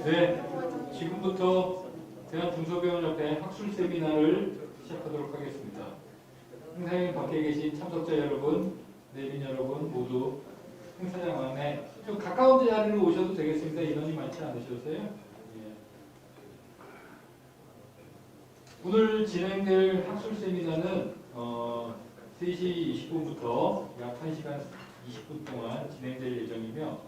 네, 지금부터 대한중소병원협회 학술 세미나를 시작하도록 하겠습니다. 행사인 밖에 계신 참석자 여러분, 내빈 여러분 모두 행사장 안에 좀 가까운 자리로 오셔도 되겠습니다. 인원이 많지 않으셔서요. 예. 오늘 진행될 학술 세미나는 3시 20분부터 약 1시간 20분 동안 진행될 예정이며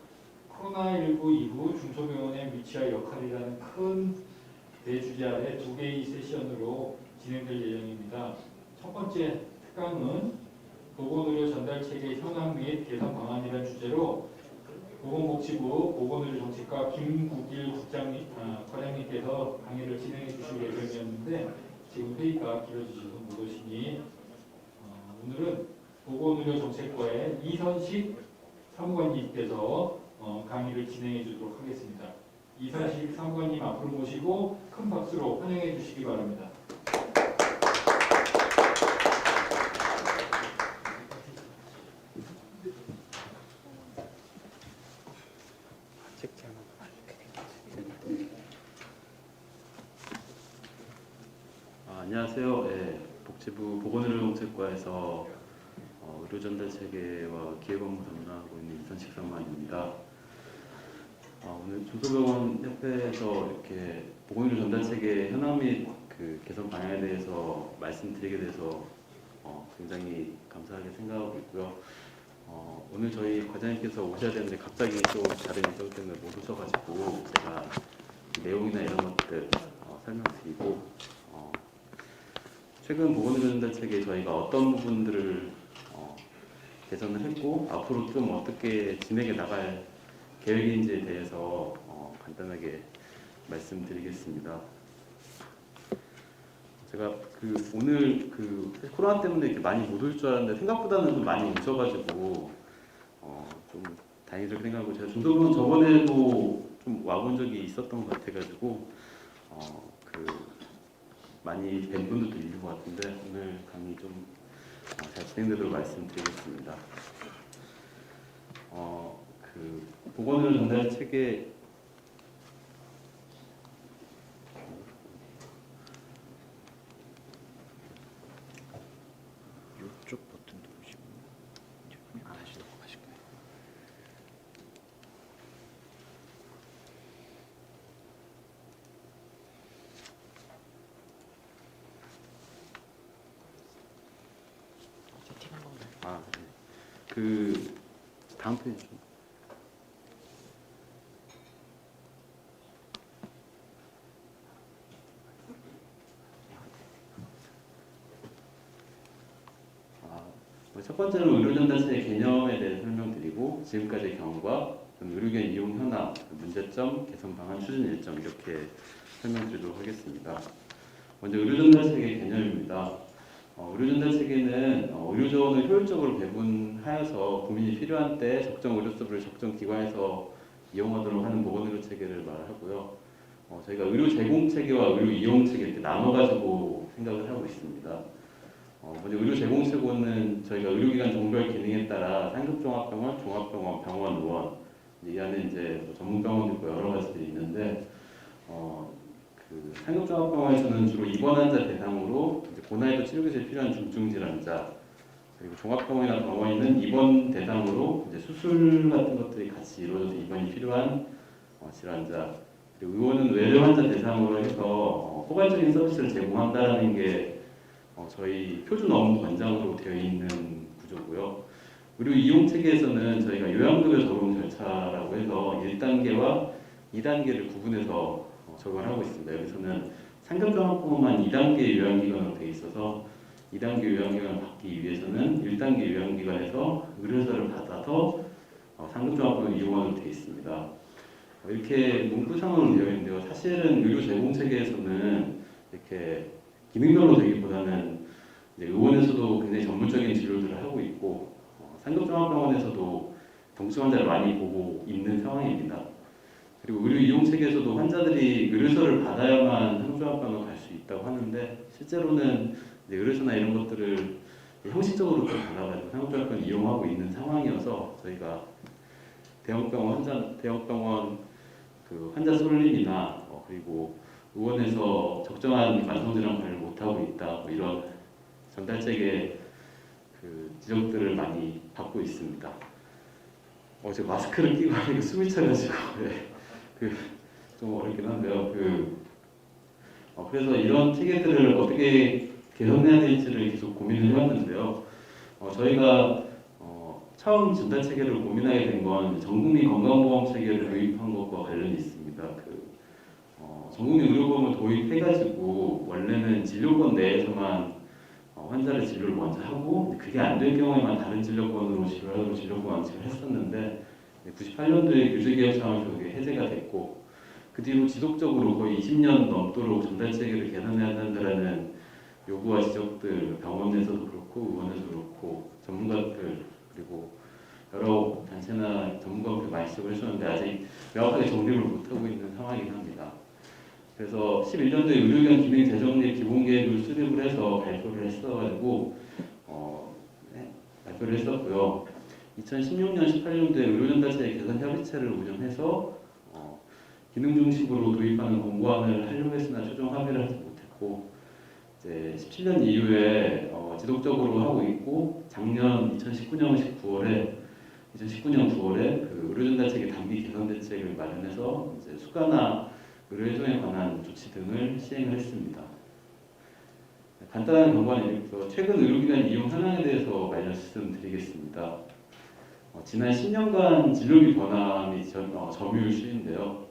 코로나19 이후 중소병원의 위치와 역할이라는 큰 대주제 아래 2개의 세션으로 진행될 예정입니다. 첫 번째 특강은 보건의료 전달체계 현황 및 개선 방안이라는 주제로 보건복지부 보건의료정책과 김국일 과장님께서 강의를 진행해 주실 예정이었는데 지금 회의가 길어지셔서 못 오시니 오늘은 보건의료정책과의 이선식 사무관님께서 강의를 진행해 주도록 하겠습니다. 이선식 사무관님 앞으로 모시고 큰 박수로 환영해 주시기 바랍니다. 안녕하세요. 복지부 보건의료정책과에서 의료전달체계와 기획업무 담당하고 있는 이선식 사무관입니다. 오늘 중소병원 협회에서 이렇게 보건의료 전달체계 현황 및 개선 방향에 대해서 말씀드리게 돼서 굉장히 감사하게 생각하고 있고요. 오늘 저희 과장님께서 오셔야 되는데 갑자기 또 다른 일정 때문에 못 오셔가지고 제가 내용이나 이런 것들 설명드리고 최근 보건의료 전달체계에 저희가 어떤 부분들을 개선을 했고 앞으로 좀 어떻게 진행해 나갈 계획인지에 대해서 간단하게 말씀드리겠습니다. 제가 오늘 코로나 때문에 이렇게 많이 못 올 줄 알았는데 생각보다는 좀 많이 오셔가지고 좀 다행스럽게 생각하고 제가 중소병원 저번에도 좀 와본 적이 있었던 것 같아가지고 많이 뵌 분들도 있는 것 같은데 오늘 강의 좀 잘 진행되도록 말씀드리겠습니다. 보건의료 전달 체계 이쪽 버튼 누르시고 다시 넘어가실 거예요. 세팅한 건가요? 네. 다음 페이지 좀. 첫 번째로 의료전달체의 개념에 대해 설명드리고 지금까지의 경험과 의료기관 이용 현황, 문제점, 개선 방안, 추진 일정 이렇게 설명드리도록 하겠습니다. 먼저 의료전달체계 개념입니다. 의료전달체계는 의료조언을 효율적으로 배분하여서 고민이 필요한 때 적정 의료서비스를 적정 기관에서 이용하도록 하는 보건의료체계를 말하고요. 저희가 의료 제공체계와 의료 이용체계 이렇게 나눠가지고 생각을 하고 있습니다. 먼저 의료 제공 체계는 저희가 의료기관 종별 기능에 따라 상급종합병원, 종합병원, 병원, 의원 이 안에 이제 전문병원도 있고 여러 가지들이 있는데 상급종합병원에서는 주로 입원 환자 대상으로 이제 고난이도 치료기술이 필요한 중증 질환자 그리고 종합병원이나 병원에는 입원 대상으로 이제 수술 같은 것들이 같이 이루어져서 입원이 필요한 질환자 그리고 의원은 외래 환자 대상으로 해서 포괄적인 서비스를 제공한다는 게 저희 표준 업무 권장으로 되어 있는 구조고요. 의료 이용 체계에서는 저희가 요양급여 적용 절차라고 해서 1단계와 2단계를 구분해서 적용하고 있습니다. 여기서는 상급종합병원만 2단계 요양기관으로 되어 있어서 2단계 요양기관을 받기 위해서는 1단계 요양기관에서 의료사를 받아서 상급종합병원을 이용하도록 되어 있습니다. 이렇게 문구상으로 되어 있는데요. 사실은 의료 제공 체계에서는 이렇게 기능별로 되기보다는 의원에서도 굉장히 전문적인 진료들을 하고 있고 상급종합병원에서도 동치 환자를 많이 보고 있는 상황입니다. 그리고 의료 이용 체계에서도 환자들이 의료서를 받아야만 상급종합병원을 갈 수 있다고 하는데 실제로는 의료서나 이런 것들을 형식적으로 받아가지고 상급종합병원을 이용하고 있는 상황이어서 저희가 대형병원 그 환자 쏠림이나 그리고 의원에서 적정한 만성질환 관리를 못하고 있다 뭐 이런 전달책의 그 지적들을 많이 받고 있습니다. 제가 마스크를 끼고 하니까 숨이 차가지고 좀 어렵긴 한데요. 그래서 이런 체계들을 어떻게 개선해야 될지를 계속 고민을 해왔는데요. 저희가 처음 진단 체계를 고민하게 된 건 전국민 건강보험 체계를 도입한 것과 관련이 있습니다. 전국민 의료보험을 도입해가지고 원래는 진료권 내에서만 환자를 진료를 먼저 하고 그게 안 될 경우에만 다른 진료권으로 진료하도록 진료권 완치를 했었는데 98년도에 규제개혁 차원에서 그게 해제가 됐고 그 뒤로 지속적으로 거의 20년 넘도록 전달 체계를 개선해야 한다는 요구와 지적들 병원에서도 그렇고 의원에서도 그렇고 전문가들 그리고 여러 단체나 전문가들 많이 지적을 해주셨는데 아직 명확하게 정립을 못하고 있는 상황이긴 합니다. 그래서 11년도에 의료기관 기능 재정립 기본계획을 수립을 해서 발표를 했어가지고 발표를 했었고요. 2016년, 18년도에 의료전달체 개선 협의체를 운영해서 기능 중심으로 도입하는 공고안을 하려고 했으나 최종 합의를 하지 못했고 이제 17년 이후에 지속적으로 하고 있고 작년 2019년 9월에 그 의료전달체계 단기 개선 대책을 마련해서 이제 수가나 의료회전에 관한 조치 등을 시행을 했습니다. 간단한 경과는 최근 의료기관 이용 현황에 대해서 말씀드리겠습니다. 지난 10년간 진료비 변화 및 점유율 수인데요.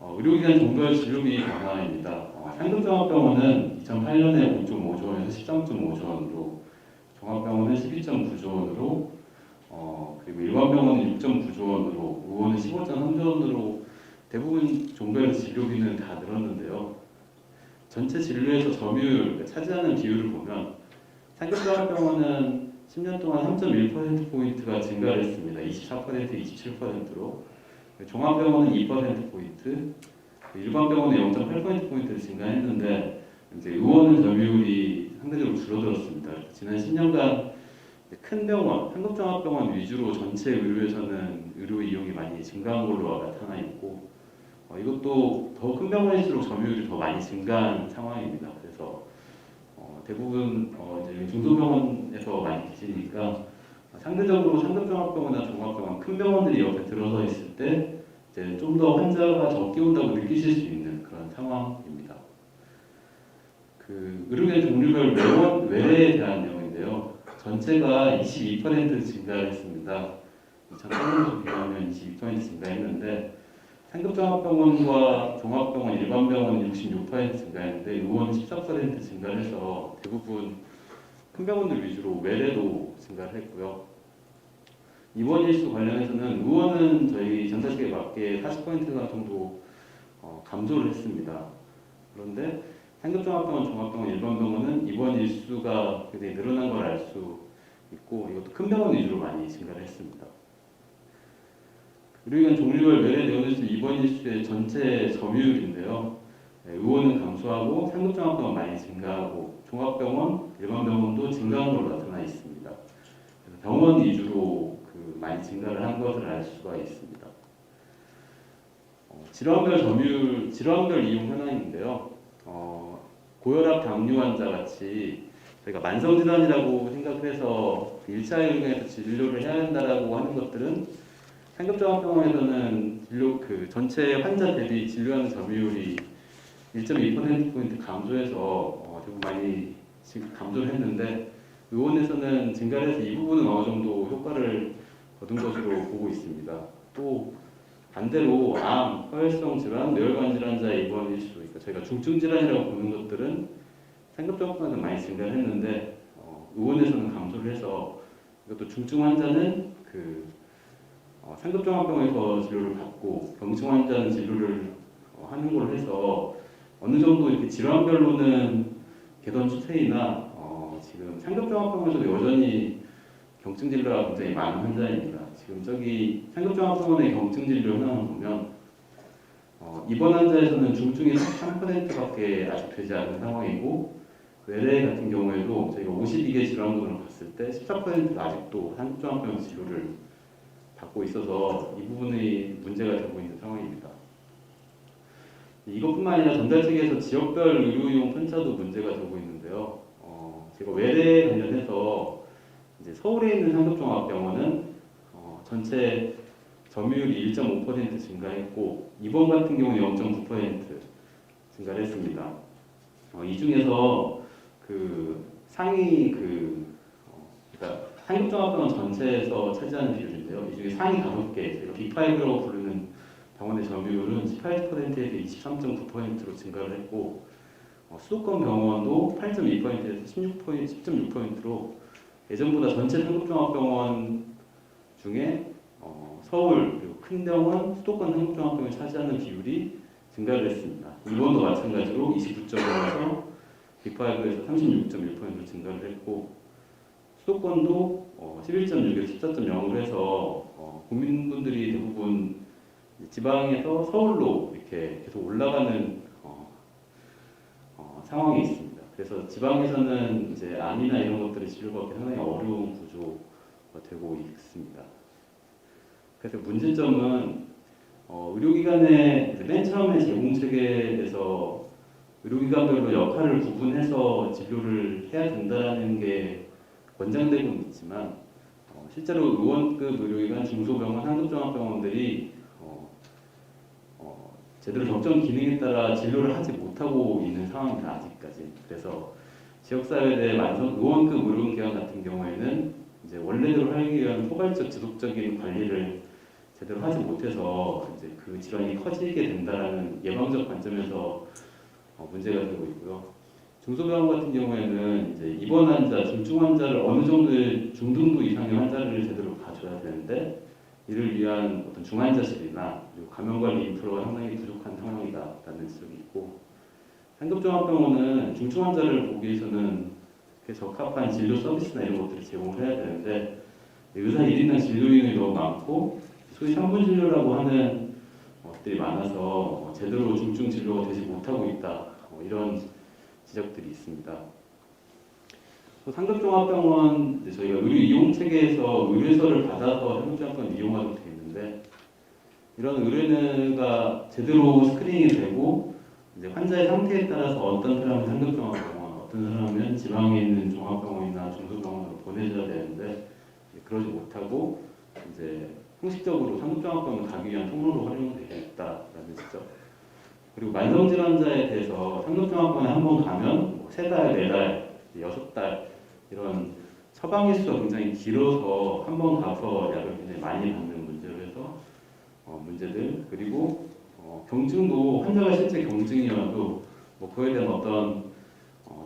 의료기관 종별 진료비 변화입니다. 상급종합병원은 2008년에 5.5조 원에서 13.5조 원으로, 종합병원은 12.9조 원으로, 그리고 일반병원은 6.9조 원으로, 의원은 15.3조 원으로 대부분 종별에서 진료비는 다 늘었는데요. 전체 진료에서 점유율, 차지하는 비율을 보면 상급종합병원은 10년 동안 3.1%포인트가 증가를 했습니다. 24%, 27%로. 종합병원은 2%포인트, 일반병원은 0.8%포인트를 증가했는데 이제 의원은 점유율이 상대적으로 줄어들었습니다. 지난 10년간 큰 병원, 상급종합병원 위주로 전체 의료에서는 의료 이용이 많이 증가한 걸로 나타나 있고 이것도 더 큰 병원일수록 점유율이 더 많이 증가한 상황입니다. 그래서 대부분 이제 중소병원에서 많이 계시니까 상대적으로 상급종합병원이나 종합병원 큰 병원들이 옆에 들어서 있을 때 이제 좀 더 환자가 적게 온다고 느끼실 수 있는 그런 상황입니다. 그 의료기관 종류별 외래에 대한 내용인데요. 전체가 22% 증가했습니다. 2008년도 비교하면 22% 증가했는데 상급종합병원과 종합병원, 일반병원은 66% 증가했는데 의원은 14% 증가해서 대부분 큰 병원들 위주로 외래도 증가를 했고요. 입원 일수 관련해서는 의원은 저희 전사식에 맞게 40% 정도 감소를 했습니다. 그런데 상급종합병원, 종합병원, 일반병원은 입원 일수가 굉장히 늘어난 걸 알 수 있고 이것도 큰 병원 위주로 많이 증가를 했습니다. 의료기관 종류별 외래 내원일수 입원 일수의 전체 점유율인데요. 의원은 감소하고 상급종합병원 많이 증가하고 종합병원, 일반병원도 증가한 걸로 나타나 있습니다. 그래서 병원 위주로 많이 증가를 한 것을 알 수가 있습니다. 질환별 점유율, 질환별 이용 현황인데요. 고혈압, 당뇨 환자 같이 저희가 만성질환이라고 생각을 해서 1차 의료기관에서 진료를 해야 한다라고 하는 것들은 상급종합병원에서는 전체 환자 대비 진료하는 점유율이 1.2%포인트 감소해서 대부분 많이 감소를 했는데 의원에서는 증가를 해서 이 부분은 어느 정도 효과를 거둔 것으로 보고 있습니다. 또 반대로 암, 허혈성 질환, 뇌혈관 질환자의 입원 일수, 그러니까 저희가 중증 질환이라고 보는 것들은 상급종합병원에서 많이 증가를 했는데 의원에서는 감소를 해서 이것도 중증 환자는 상급종합병원에서 진료를 받고 경증 환자는 진료를 하는 걸로 해서 어느 정도 이렇게 질환별로는 개선 추세이나 지금 상급종합병원에서도 여전히 경증 진료가 굉장히 많은 환자입니다. 지금 저기 상급종합병원의 경증 진료 현황을 보면 입원 환자에서는 중증이 13%밖에 아직 되지 않은 상황이고 외래 같은 경우에도 저희가 52개 질환군을 봤을 때 14%가 아직도 상급종합병원 진료를 받고 있어서 이 부분이 문제가 되고 있는 상황입니다. 이것뿐만 아니라 전달 체계에서 지역별 의료 이용 편차도 문제가 되고 있는데요. 제가 외래 관련해서 이제 서울에 있는 상급종합병원은 전체 점유율이 1.5% 증가했고 입원 같은 경우는 0.9% 증가를 했습니다. 이 중에서 그 상위 그러니까 상급종합병원 전체에서 차지하는 비율인데요. 이 중에 상위 5개, 저희가 빅5라고 부르는 병원의 점유율은 18%에서 23.9%로 증가를 했고 수도권 병원도 8.2%에서 10.6%로 예전보다 전체 상급종합병원 중에 서울 그리고 큰 병원, 수도권 상급종합병원이 차지하는 비율이 증가를 했습니다. 입원도 마찬가지로 29.5에서 빅5에서 36.1%로 증가를 했고 수도권도 11.6에서 14.0으로 해서 국민분들이 대부분 지방에서 서울로 이렇게 계속 올라가는 상황이 있습니다. 그래서 지방에서는 이제 암이나 이런 것들을 진료받기 상당히 어려운 구조가 되고 있습니다. 그래서 문제점은 의료기관의 맨 처음에 제공 체계에서 의료기관별로 역할을 구분해서 진료를 해야 된다는 게 권장되고는 있지만 실제로 의원급 의료기관, 중소병원, 상급종합병원들이 제대로 적정 기능에 따라 진료를 하지 못하고 있는 상황입니다. 아직까지. 그래서 지역사회에 대해 의원급 의료기관 같은 경우에는 이제 원래대로 하기 위한 포괄적 지속적인 관리를 제대로 하지 못해서 이제 그 질환이 커지게 된다는 예방적 관점에서 문제가 되고 있고요. 중소병원 같은 경우에는 이제 입원 환자, 중증 환자를 어느 정도의 중등도 이상의 환자를 제대로 봐줘야 되는데 이를 위한 어떤 중환자실이나 그리고 감염관리 인프라가 상당히 부족한 상황이다라는 지적이 있고 상급종합병원은 중증 환자를 보기 위해서는 적합한 진료 서비스나 이런 것들을 제공을 해야 되는데 의사 1인당 진료인이 너무 많고 소위 3분 진료라고 하는 것들이 많아서 제대로 중증 진료가 되지 못하고 있다 이런 지적들이 있습니다. 또 상급종합병원 저희가 의료 이용 체계에서 의뢰서를 받아서 상급종합병원 이용하도록 되어 있는데 이런 의뢰가 제대로 스크린이 되고 이제 환자의 상태에 따라서 어떤 사람은 상급종합병원, 어떤 사람은 지방에 있는 종합병원이나 중소병원으로 보내줘야 되는데 그러지 못하고 이제 형식적으로 상급종합병원 가기 위한 통로로 활용되고 있다라는 지적. 그리고 만성질환자에 대해서 상급종합병원에 한 번 가면 3달, 4달, 6달 이런 처방 일수가 굉장히 길어서 한 번 가서 약을 굉장히 많이 받는 문제로 해서 문제들 그리고 경증도 환자가 실제 경증이어도 그에 대한 어떤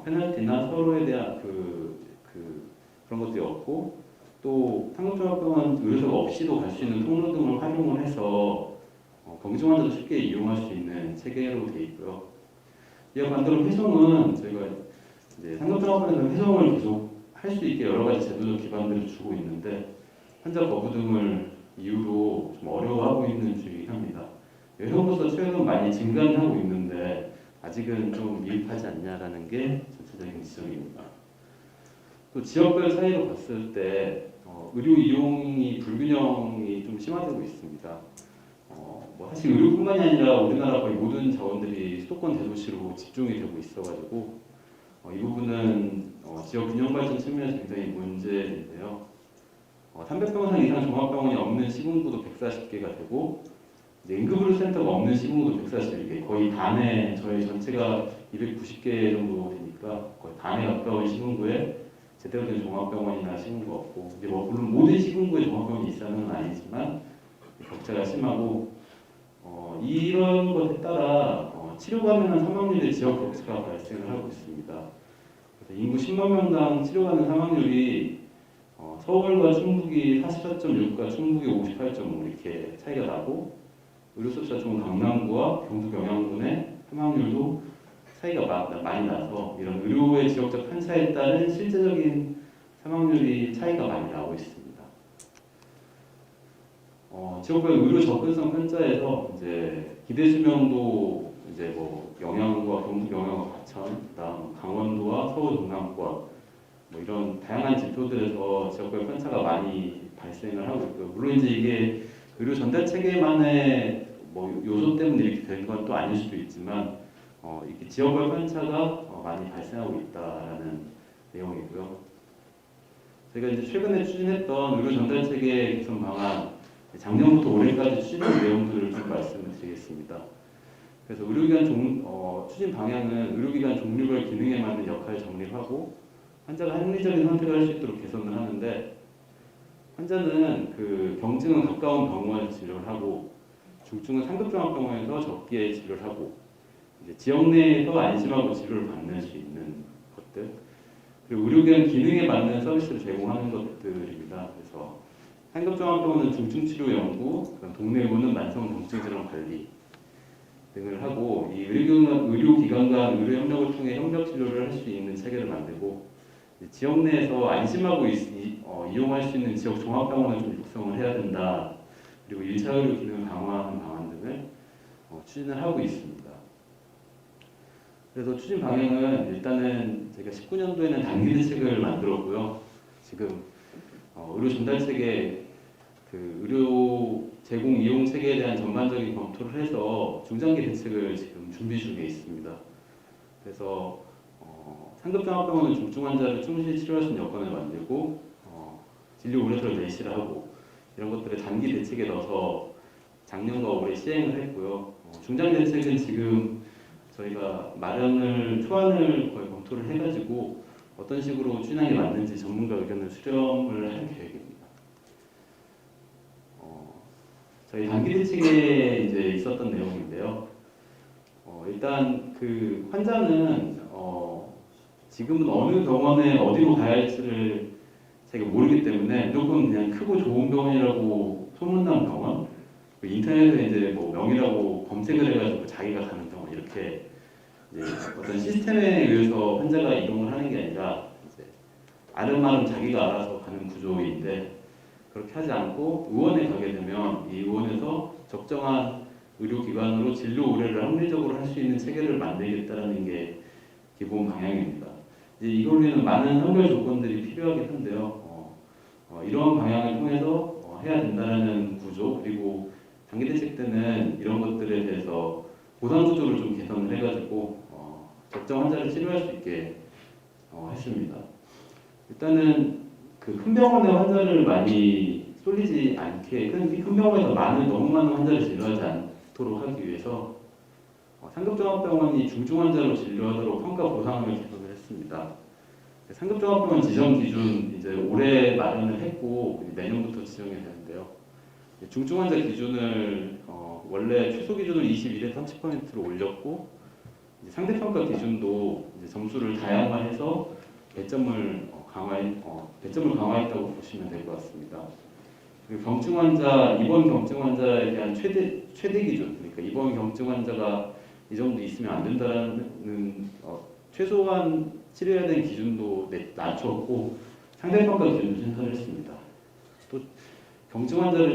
페널티나 서로에 대한 그런 것들이 없고 또 상급종합병원 의료소가 없이도 갈 수 있는 통로 등을 활용을 해서 경증 환자도 쉽게 이용할 수 있는 체계로 되어 있고요. 이와 반대로 회송은 저희가 이제 상급종합병원에서 회송을 계속 할 수 있게 여러 가지 제도적 기반들을 주고 있는데 환자 거부 등을 이유로 좀 어려워하고 있는 중이긴 합니다. 회송으로서 최근 많이 증가하고 있는데 아직은 좀 미흡하지 않냐라는 게 전체적인 지적입니다. 또 지역별 차이로 봤을 때 의료 이용이 불균형이 좀 심화되고 있습니다. 사실 의료뿐만이 아니라 우리나라 거의 모든 자원들이 수도권 대도시로 집중이 되고 있어가지고 이 부분은 지역 균형 발전 측면에서 굉장히 문제인데요. 300병상 이상 종합병원이 없는 시군구도 140개가 되고 응급의료센터가 없는 시군구도 141개, 거의 단에 저희 전체가 290개 정도 되니까 거의 단에 가까운 시군구에 제대로 된 종합병원이나 시군구가 없고 이제 물론 모든 시군구에 종합병원이 있어야는 아니지만 격차가 심하고 이런 것에 따라 치료 가능한 사망률의 지역 격차가 발생을 하고 있습니다. 그래서 인구 10만 명당 치료 가능 사망률이 서울과 충북이 44.6과 충북이 58.5 이렇게 차이가 나고 의료수요자 좋은 강남구와 경북 영양군의 사망률도 차이가 많이 나서 이런 의료의 지역적 편차에 따른 실제적인 사망률이 차이가 많이 나고 있습니다. 지역별 의료 접근성 편차에서 이제 기대 수명도 이제 영양과 경북 영양과 과천, 그다음 강원도와 서울 동남권 이런 다양한 지표들에서 지역별 편차가 많이 발생을 하고 있고요. 물론 이제 이게 의료 전달 체계만의 뭐 요소 때문에 이렇게 된 건 또 아닐 수도 있지만 이렇게 지역별 편차가 많이 발생하고 있다라는 내용이고요. 저희가 이제 최근에 추진했던 의료 전달 체계 개선 방안, 작년부터 올해까지 추진한 내용들을 좀 말씀을 드리겠습니다. 그래서 의료기관 추진 방향은 의료기관 종류별 기능에 맞는 역할 정립하고 환자가 합리적인 선택을 할 수 있도록 개선을 하는데, 환자는 그 경증은 가까운 병원에서 진료를 하고 중증은 상급종합병원에서 적기에 진료를 하고 이제 지역 내에서 안심하고 치료를 받는 수 있는 것들, 그리고 의료기관 기능에 맞는 서비스를 제공하는 것들입니다. 그래서 상급종합병원은 중증치료 연구, 동네 의료는 만성통증질환 관리 등을 하고, 이 의료기관 간 의료 협력을 통해 협력 치료를 할 수 있는 체계를 만들고, 지역 내에서 안심하고 이용할 수 있는 지역 종합병원을 좀 육성을 해야 된다. 그리고 1차 의료 기능을 강화하는 방안 등을 추진을 하고 있습니다. 그래서 추진 방향은 일단은 저희가 19년도에는 단기 대책을 만들었고요. 지금 의료 전달 체계, 그 의료 제공 이용 체계에 대한 전반적인 검토를 해서 중장기 대책을 지금 준비 중에 있습니다. 그래서 상급종합병원은 중증 환자를 충실히 치료할 수 있는 여건을 만들고 진료 의뢰서를 제시를 하고 이런 것들을 단기 대책에 넣어서 작년과 올해 시행을 했고요. 중장기 대책은 지금 저희가 초안을 거의 검토를 해가지고 어떤 식으로 추진하는 게 맞는지 전문가 의견을 수렴을 할 계획입니다. 저희 단기 대책에 이제 있었던 내용인데요. 일단 그 환자는 지금은 어느 병원에 어디로 가야 할지를 제가 모르기 때문에 무조건 그냥 크고 좋은 병원이라고 소문난 병원, 인터넷에 이제 뭐 명이라고 검색을 해가지고 자기가 가는 병원, 이렇게 이제 어떤 시스템에 의해서 환자가 이동을 하는 게 아니라 이제 아름아름 자기가 알아서 가는 구조인데, 그렇게 하지 않고 의원에 가게 되면 이 의원에서 적정한 의료기관으로 진료 의뢰를 합리적으로 할 수 있는 체계를 만들겠다는 게 기본 방향입니다. 이제 이걸 위해서 많은 선별 조건들이 필요하긴 한데요. 이러한 방향을 통해서 해야 된다는 구조, 그리고 단기 대책 때는 이런 것들에 대해서 보상 구조를 좀 개선을 해가지고 적정 환자를 치료할 수 있게 했습니다. 일단은 그 큰 병원에 환자를 많이 쏠리지 않게, 큰 병원에서 너무 많은 환자를 진료하지 않도록 하기 위해서 상급종합병원이 중증 환자로 진료하도록 평가 보상을 개선을 했습니다. 상급종합병원 지정 기준 이제 올해 마련을 했고 내년부터 지정이 되는데요. 중증 환자 기준을 원래 최소 기준을 21에서 30%로 올렸고, 상대평가 기준도 이제 점수를 다양화해서 배점을 강화했다고 보시면 될 것 같습니다. 그리고 경증 환자, 입원 경증 환자에 대한 최대 기준, 그러니까 입원 경증 환자가 이 정도 있으면 안 된다는 최소한 치료해야 되는 기준도 낮췄고, 상대평가 기준도 신설했습니다. 또 경증 환자에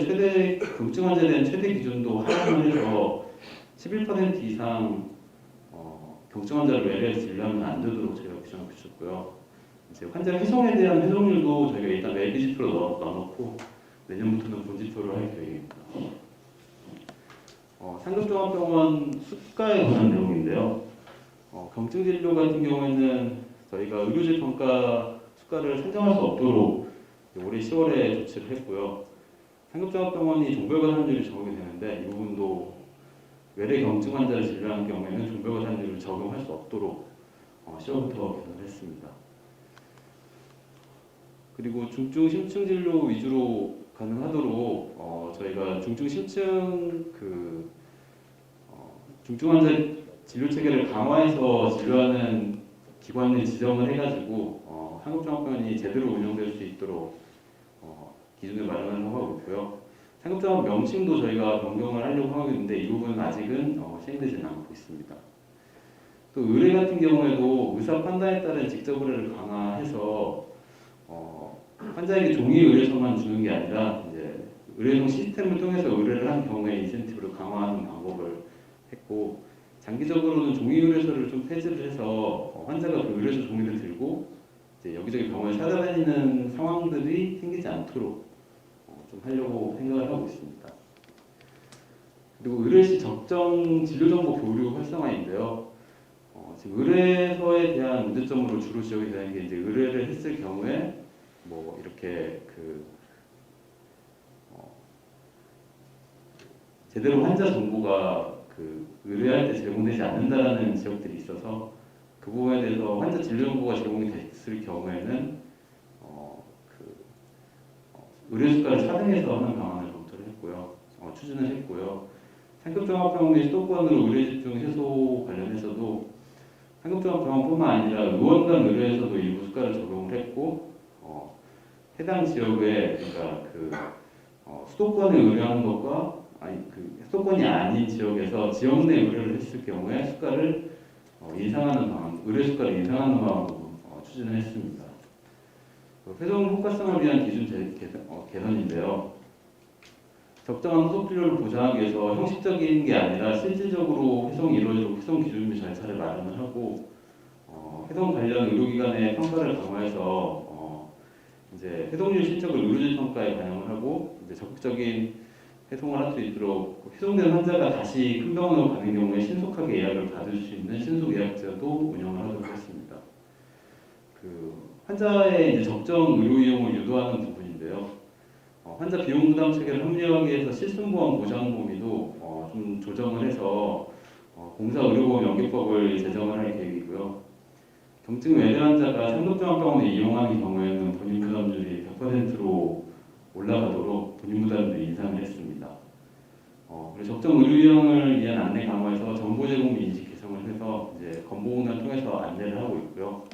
대한 최대 기준도 하향을 해서 11% 이상 경증 환자를 외래에서 진료하면 안 되도록 저희가 규정을 붙였고요. 이제 환자 회송에 대한 회송률도 저희가 일단 외비지표로 넣어놓고 내년부터는 본지표를 할 계획입니다. 상급종합병원 수가에 관한 내용인데요. 경증 진료 같은 경우에는 저희가 의료질 평가 수가를 산정할 수 없도록 올해 10월에 조치를 했고요. 상급종합병원이 종별과산율이 적용이 되는데 이 부분도 외래 경증 환자를 진료하는 경우에는 종별과산율을 적용할 수 없도록 10월부터 개선을 했습니다. 그리고 중증 심층 진료 위주로 가능하도록 저희가 중증 심층 중증 환자 진료 체계를 강화해서 진료하는 기관을 지정을 해가지고 상급종합병원이 제대로 운영될 수 있도록 기준을 마련하려고 하고 있고요. 상급종합 명칭도 저희가 변경을 하려고 하고 있는데 이 부분은 아직은 시행되지는 않고 있습니다. 또 의뢰 같은 경우에도 의사 판단에 따른 직접 의뢰를 강화해서 환자에게 종이 의뢰서만 주는 게 아니라 이제 의뢰성 시스템을 통해서 의뢰를 한 경우에 인센티브를 강화하는 방법을 했고, 장기적으로는 종이 의뢰서를 좀 폐지를 해서 환자가 그 의뢰서 종이를 들고 이제 여기저기 병원을 찾아다니는 상황들이 생기지 않도록 좀 하려고 생각을 하고 있습니다. 그리고 의뢰시 적정 진료정보 교류 활성화인데요. 지금 의뢰서에 대한 문제점으로 주로 지적이 되는 게 이제 의뢰를 했을 경우에 뭐 이렇게 제대로 환자 정보가 의뢰할 때 제공되지 않는다라는 지역들이 있어서 그 부분에 대해서 환자 진료 정보가 제공이 됐을 경우에는 의료 수가를 차등해서 하는 방안을 검토를 했고요, 추진을 했고요. 상급종합병원 및 수도권으로 의료 집중 해소 관련해서도 상급종합병원뿐만 아니라 의원 간 의료에서도 일부 수가를 적용을 했고, 해당 지역에 그러니까 수도권에 의료하는 것과 수도권이 아닌 지역에서 지역 내 의료를 했을 경우에 수가를 인상하는 방안, 의료 수가를 인상하는 방안으로 추진을 했습니다. 회동 효과성을 위한 기준 개선인데요. 적정한 후속 진료를 보장하기 위해서 형식적인 게 아니라 실질적으로 회동이 이루어지고 회동 기준 및 절차를 마련을 하고, 회동 관련 의료기관의 평가를 강화해서 이제 회동률 실적을 의료질 평가에 반영을 하고 이제 적극적인 회동을 할 수 있도록 회동된 환자가 다시 큰 병원으로 가는 경우에 신속하게 예약을 받을 수 있는 신속 예약제도 운영을 하도록 했습니다. 환자의 이제 적정 의료 이용을 유도하는 부분인데요. 환자 비용 부담 체계를 합리화하기 위해서 실손보험 보장 범위도 좀 조정을 해서 공사 의료보험 연계법을 제정을 할 계획이고요. 경증 외래 환자가 상급종합병원을 이용하는 경우에는 본인 부담률이 100%로 올라가도록 본인 부담률을 인상을 했습니다. 그리고 적정 의료 이용을 위한 안내 강화에서 정보 제공 및 인식 개선을 해서 이제 건보공단을 통해서 안내를 하고 있고요.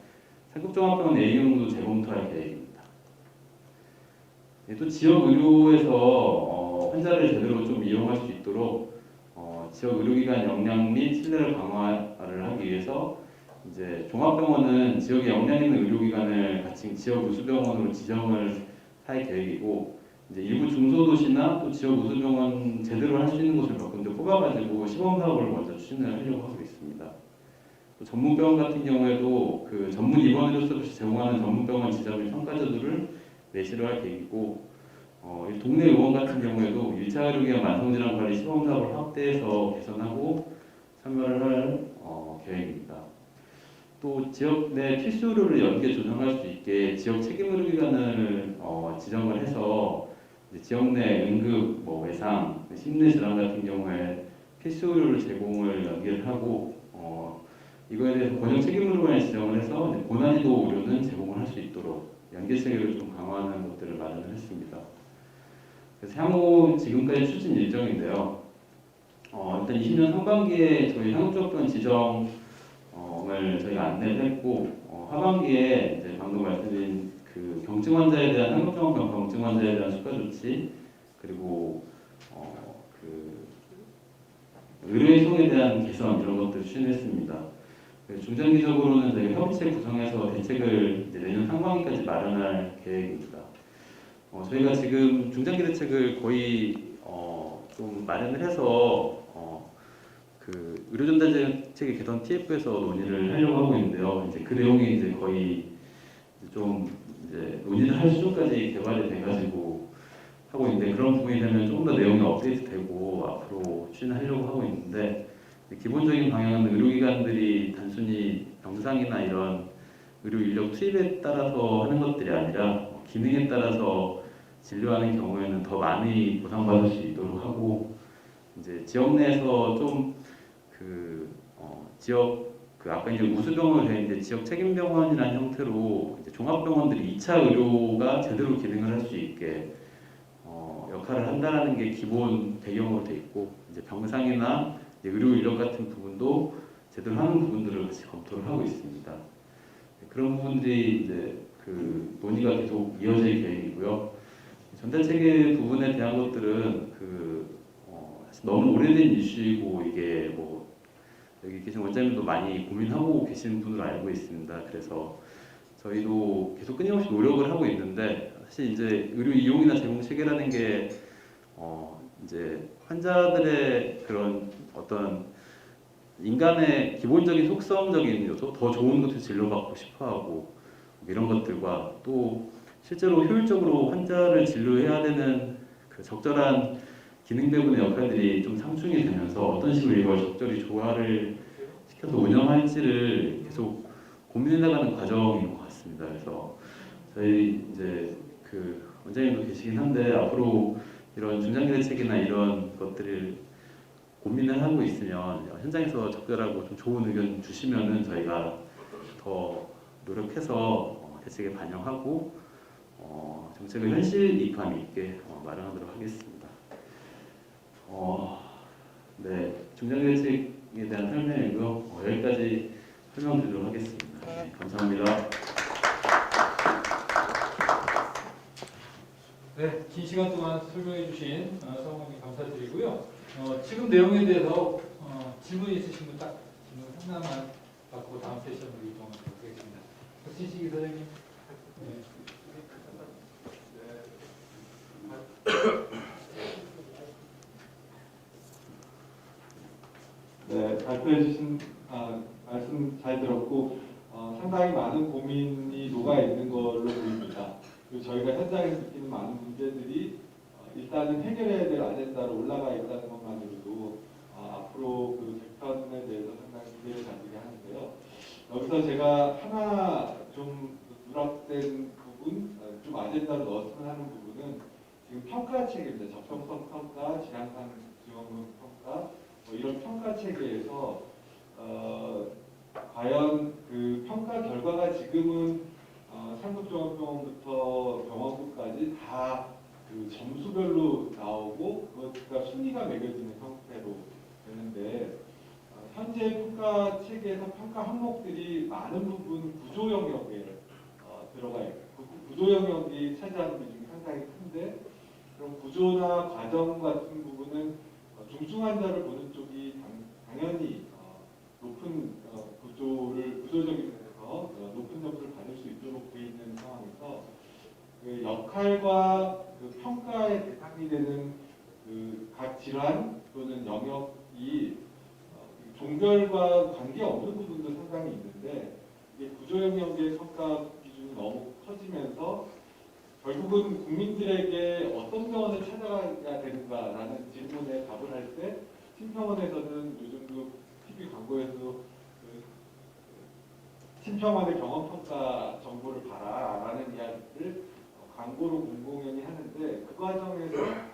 상급종합병원 A경도 재검토할 계획입니다. 또 지역 의료에서 환자를 제대로 좀 이용할 수 있도록 지역 의료기관 역량 및 신뢰를 강화를 하기 위해서 이제 종합병원은 지역에 역량 있는 의료기관을 같이 지역 우수병원으로 지정을 할 계획이고, 이제 일부 중소도시나 또 지역 우수병원 제대로 할 수 있는 곳을 몇 군데 뽑아가지고 시범 사업을 먼저 추진을 하려고 하고 있습니다. 또 전문병원 같은 경우에도 전문 입원 의료 서비스 제공하는 전문병원 지정 및 평가제도를 내시를 할 계획이고, 동네 의원 같은 경우에도 1차 의료기관 만성질환 관리 시범 사업을 확대해서 개선하고 참여를 할 계획입니다. 또 지역 내 필수 의료를 연계 조정할 수 있게 지역 책임 의료기관을 지정을 해서 이제 지역 내 응급, 외상, 심내 질환 같은 경우에 필수 의료를 제공을 연계를 하고 이거에 대해서 권역 책임 의료기관에 지정을 해서 고난이도 의료는 제공을 할 수 있도록 연계 체계를 좀 강화하는 것들을 마련을 했습니다. 그래서 향후 지금까지 추진 일정인데요. 일단 20년 상반기에 저희 상급종합병원 지정을 저희가 안내를 했고, 하반기에 이제 방금 말씀드린 경증 환자에 대한 상급종합병원 경증 환자에 대한 수가 조치, 그리고 의료이송에 대한 개선 이런 것들을 추진했습니다. 중장기적으로는 저희 협의체 구성해서 대책을 이제 내년 상반기까지 마련할 계획입니다. 저희가 지금 중장기 대책을 거의 좀 마련을 해서 의료전달체계 개선 TF에서 논의를 하려고 하고 있는데요. 이제 그 내용이 이제 거의 좀 이제 논의를 할 수준까지 개발이 돼가지고 하고 있는데, 그런 부분이 되면 조금 더 내용이 업데이트되고 앞으로 추진하려고 하고 있는데, 기본적인 방향은 의료기관들이 단순히 병상이나 이런 의료 인력 투입에 따라서 하는 것들이 아니라 기능에 따라서 진료하는 경우에는 더 많이 보상받을 수 있도록 하고, 이제 지역 내에서 좀 지역 아까 이제 우수병원을 되는데 지역 책임병원이라는 형태로 이제 종합병원들이 2차 의료가 제대로 기능을 할 수 있게 역할을 한다는 게 기본 배경으로 돼 있고, 이제 병상이나 이제 의료 인력 같은 부분도 제대로 하는 부분들을 같이 검토를 하고 있습니다. 그런 부분들이 이제 논의가 계속 이어질 계획이고요. 전달 체계 부분에 대한 것들은 너무 오래된 이슈이고, 이게 여기 계신 원장님도 많이 고민하고 계시는 분으로 알고 있습니다. 그래서 저희도 계속 끊임없이 노력을 하고 있는데, 사실 이제 의료 이용이나 제공 체계라는 게 이제 환자들의 그런 어떤 인간의 기본적인 속성적인 요소, 더 좋은 것을 진료받고 싶어하고 이런 것들과 또 실제로 효율적으로 환자를 진료해야 되는 적절한 기능 배분의 역할들이 좀 상충이 되면서 어떤 식으로 이걸 적절히 조화를 시켜서 운영할지를 계속 고민해 나가는 과정인 것 같습니다. 그래서 저희 이제 그 원장님도 계시긴 한데 앞으로 이런 중장기 대책이나 이런 것들을 고민을 하고 있으면 현장에서 적절하고 좀 좋은 의견 주시면은 저희가 더 노력해서 대책에 반영하고 정책을 현실 이입감 있게 마련하도록 하겠습니다. 네, 중장기 대책에 대한 설명이고요. 여기까지 설명드리도록 하겠습니다. 네, 감사합니다. 네, 긴 시간 동안 설명해 주신 사모님 감사드리고요. 지금 내용에 대해서 질문 있으신 분 딱 질문 하나만 받고 다음 세션으로 이동하도록 하겠습니다. 박진식 이사장님. 네, 발표해 주신 말씀 잘 들었고 상당히 많은 고민이 녹아 있는 걸로 보입니다. 그리고 저희가 현장에서 느끼는 많은 문제들이 일단은 해결해야 될 아젠다로 올라가 있다는 것만으로도 앞으로 그 개편에 대해서 상당히 기대를 가지게 하는데요. 여기서 제가 하나 좀 누락된 부분, 좀 아젠다로 넣었으면 하는 부분은 지금 평가 체계입니다. 접근성 평가, 지향상 지원금 평가, 이런 평가 체계에서 과연 그 평가 결과가 지금은 상급종합병원부터 병원부까지 다 그 점수별로 나오고 그것과 순위가 매겨지는 형태로 되는데 현재 평가 체계에서 평가 항목들이 많은 부분 구조 영역에 들어가 있고 그 구조 영역이 차지하는 비중이 상당히 큰데 그런 구조나 과정 같은 부분은 중증 환자를 보는 쪽이 당연히 높은 구조적인 면에서 높은 점수를 받을 수 있도록 되어 있는 상황에서 그 역할과 그 평가의 대상이 되는 그 각 질환 또는 영역이 종별과 관계 없는 부분도 상당히 있는데 이게 구조 영역의 평가 기준이 너무 커지면서 결국은 국민들에게 어떤 병원을 찾아가야 되는가라는 질문에 답을 할 때 심평원에서는 요즘도 TV 광고에서도 심평원의 병원평가 정보를 봐라라는 이야기를 광고로 공공연히 하는데 그 과정에서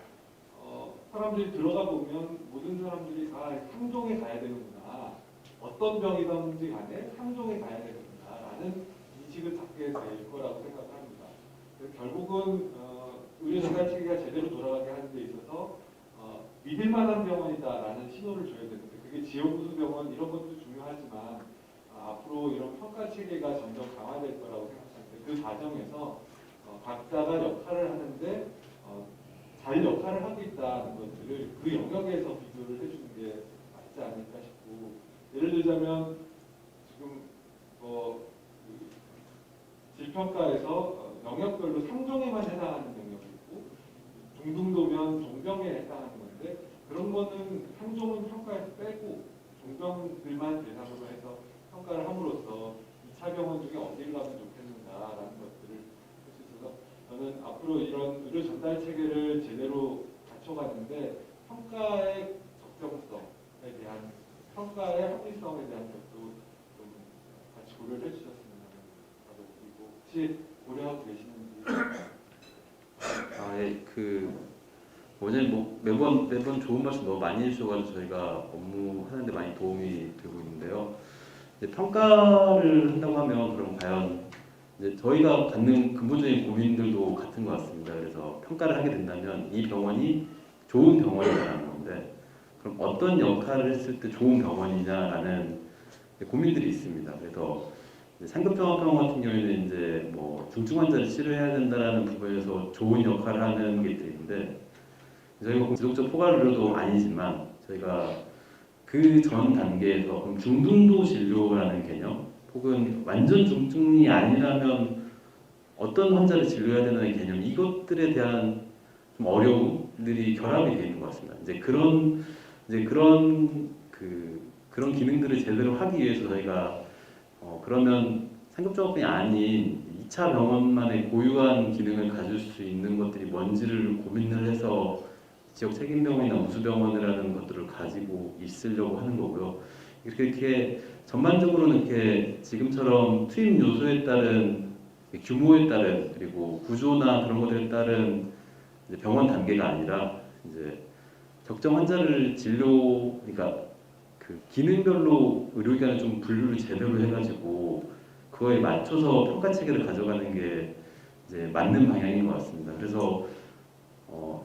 사람들이 들어가 보면 모든 사람들이 상종에 가야 되는구나 어떤 병이든지 간에 상종에 가야 되는구나라는 인식을 갖게 될 거라고 생각합니다. 결국은 의료 전달 체계가 제대로 돌아가게 하는 데 있어서 믿을 만한 병원이다라는 신호를 줘야 되는데 그게 지역구수 병원 이런 것도 중요하지만 앞으로 이런 평가 체계가 점점 강화될 거라고 생각하는데 그 과정에서 각자가 역할을 하는데 잘 역할을 하고 있다는 것들을 그 영역에서 비교를 해주는 게 맞지 않을까 싶고 예를 들자면 지금 질평가에서 영역별로 상종에만 해당하는 영역이 있고 중등도면 종병에 해당하는 건데 그런 거는 상종은 평가에서 빼고 종병들만 대상으로 해서 평가를 함으로써 2차 병원 중에 어디를 가면 좋겠는가라는 것들을 할 수 있어서 저는 앞으로 이런 의료 전달 체계를 제대로 갖춰가는데 평가의 적정성에 대한 평가의 합리성에 대한 것도 좀 같이 고려를 해주셨으면 하는 그리고 혹시 고려하고 계시는지? 예, 원장님 매번 좋은 말씀 너무 많이 해주셔가지고 저희가 업무하는데 많이 도움이 되고 있는데요. 이제 평가를 한다고 하면 그럼 과연 이제 저희가 갖는 근본적인 고민들도 같은 것 같습니다. 그래서 평가를 하게 된다면 이 병원이 좋은 병원이라는 건데 그럼 어떤 역할을 했을 때 좋은 병원이냐라는 고민들이 있습니다. 그래서 상급종합병원 같은 경우에는 이제 뭐 중증 환자를 치료해야 된다라는 부분에서 좋은 역할을 하는 게 있는데 저희가 지속적 포괄 의료도 아니지만 저희가 그 전 단계에서 그럼 중등도 진료라는 개념 혹은 완전 중증이 아니라면 어떤 환자를 진료해야 되는 개념 이것들에 대한 좀 어려움들이 결합이 되어 있는 것 같습니다. 그런 기능들을 제대로 하기 위해서 저희가 그러면 상급종합병이 아닌 2차 병원만의 고유한 기능을 가질 수 있는 것들이 뭔지를 고민을 해서 지역 책임병원이나 우수병원이라는 것들을 가지고 있으려고 하는 거고요. 이렇게 전반적으로는 이렇게 지금처럼 투입 요소에 따른 규모에 따른 그리고 구조나 그런 것들에 따른 이제 병원 단계가 아니라 이제 적정 환자를 그러니까 그 기능별로 의료기관을 좀 분류를 제대로 해가지고 그거에 맞춰서 평가 체계를 가져가는 게 이제 맞는 방향인 것 같습니다. 그래서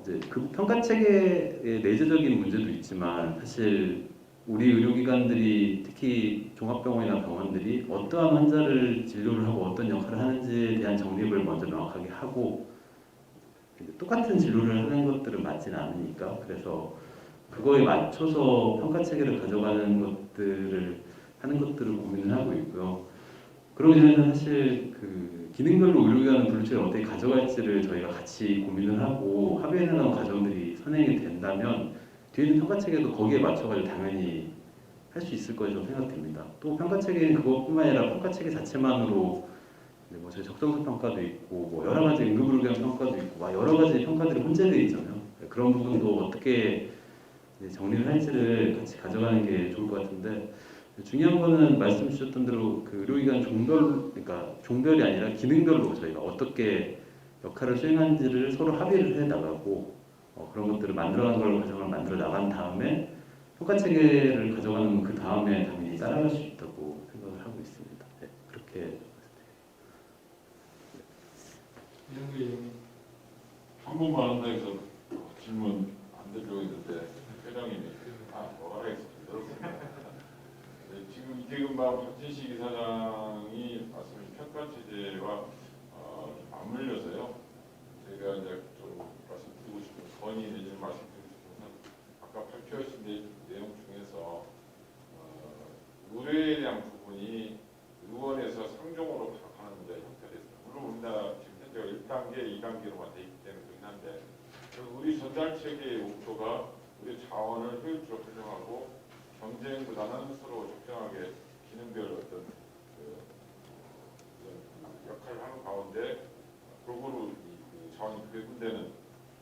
이제 그 평가 체계의 내재적인 문제도 있지만 사실 우리 의료기관들이 특히 종합병원이나 병원들이 어떠한 환자를 진료를 하고 어떤 역할을 하는지에 대한 정립을 먼저 명확하게 하고 똑같은 진료를 하는 것들은 맞지는 않으니까 그래서 그거에 맞춰서 평가 체계를 가져가는 것들을 하는 것들을 고민을 하고 있고요. 그러기 전에는 사실 그 기능별로 의료기관 분류체를 어떻게 가져갈지를 저희가 같이 고민을 하고 합의해 나가는 과정들이 선행이 된다면 뒤에 있는 평가 체계도 거기에 맞춰가지고 당연히 할 수 있을 거라고 생각됩니다. 또 평가 체계는 그것뿐만 아니라 평가 체계 자체만으로 뭐 저희 적정성 평가도 있고 뭐 여러 가지 응급의료기관 평가도 있고 막 여러 가지 평가들이 혼재되어 있잖아요. 그런 부분도 어떻게 정리를 할지를 같이 가져가는 게 좋을 것 같은데 중요한 거는 말씀 주셨던 대로 그 의료기관 그러니까 종별이 아니라 기능별로 저희가 어떻게 역할을 수행하는지를 서로 합의를 해 나가고 그런 것들을 만들어가는 걸 과정을 만들어 나간 다음에 평가 체계를 가져가는 그 다음에 당연히 따라갈 수 있다고 생각을 하고 있습니다. 네, 그렇게 이정도 의원님. 한 번만 한다 해서 질문 안 드리려고 했는데 회장님이 뭐라 했습니다. 네, 지금 이태근방 박진식 이사장이 말씀하신 평가 체제와 맞물려서요. 제가 이제 좀 말씀드리고 싶은 건의 내지는 말씀드리고 싶은 건 아까 발표하신 내용 중에서 의뢰에 대한 부분이 의원에서 상종으로 가는 형태가 됐습니다. 물론 우리나라 지금 현재가 1단계, 2단계로만 돼 있기 때문에 그렇긴 한데 우리 전달 체계의 목표가 우리 자원을 효율적으로 활용하고 경쟁보다는 서로 적정하게 기능별 어떤 역할을 하는 가운데 골고루 자원이 배분되는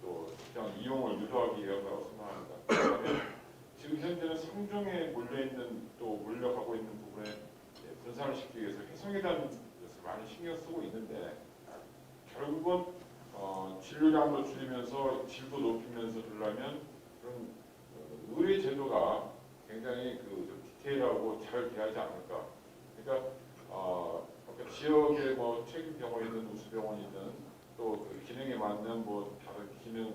또 적정한 이용을 유도하기 위함이라고 생각합니다. 그러면 지금 현재는 상종에 몰려있는 또 몰려가고 있는 부분에 분산을 시키기 위해서 훼손에 대한 것을 많이 신경 쓰고 있는데 결국은 진료량도 줄이면서 질도 높이면서 하려면 그런 의료 제도가 굉장히 좀 디테일하고 잘 돼야지 않을까. 그러니까 지역의 뭐 책임 병원이든 우수 병원이든 또 그 기능에 맞는 뭐 다른 기능,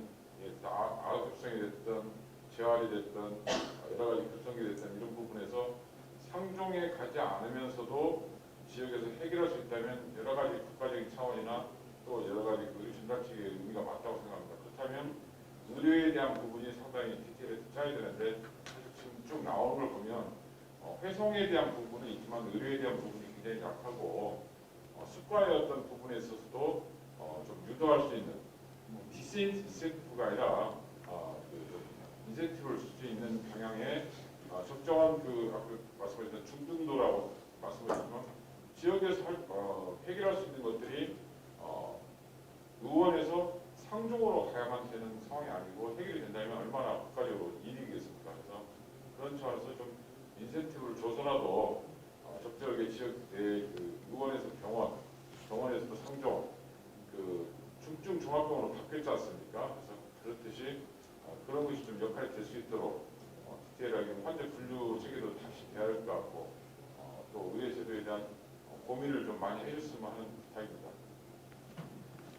아급성이 됐든 재활이 됐든 여러 가지 급성이 됐든 이런 부분에서 상종에 가지 않으면서도 지역에서 해결할 수 있다면 여러 가지 국가적인 차원이나 또 여러 가지 의료 전달 체계의 의미가 맞다고 생각합니다. 그렇다면 의료에 대한 부분이 상당히 디테일해서 짜야 되는데 사실 지금 쭉 나오는 걸 보면 회송에 대한 부분은 있지만 의료에 대한 부분이 굉장히 약하고 수가의 어떤 부분에 있어서도 좀 유도할 수 있는 디스인센티브가 아니라 인센티브를 줄 수 있는 방향의 적정한 아까 말씀하셨던 중등도라고 말씀하셨지만 지역에서 해결할 수 있는 것들이 의원에서 상종으로 가야만 되는 상황이 아니고 해결이 된다면 얼마나 국가적으로 이익이겠습니까? 그래서 그런 차원에서 좀 인센티브를 줘서라도 적절하게 지역 내 의원에서 병원에서도 상종, 중증 종합병원으로 바뀌지 않습니까? 그래서 그렇듯이 그런 것이 좀 역할이 될 수 있도록 디테일하게 환자 분류 체계도 다시 돼야 할 것 같고 또 의료 제도에 대한 고민을 좀 많이 해줬으면 하는 부탁입니다.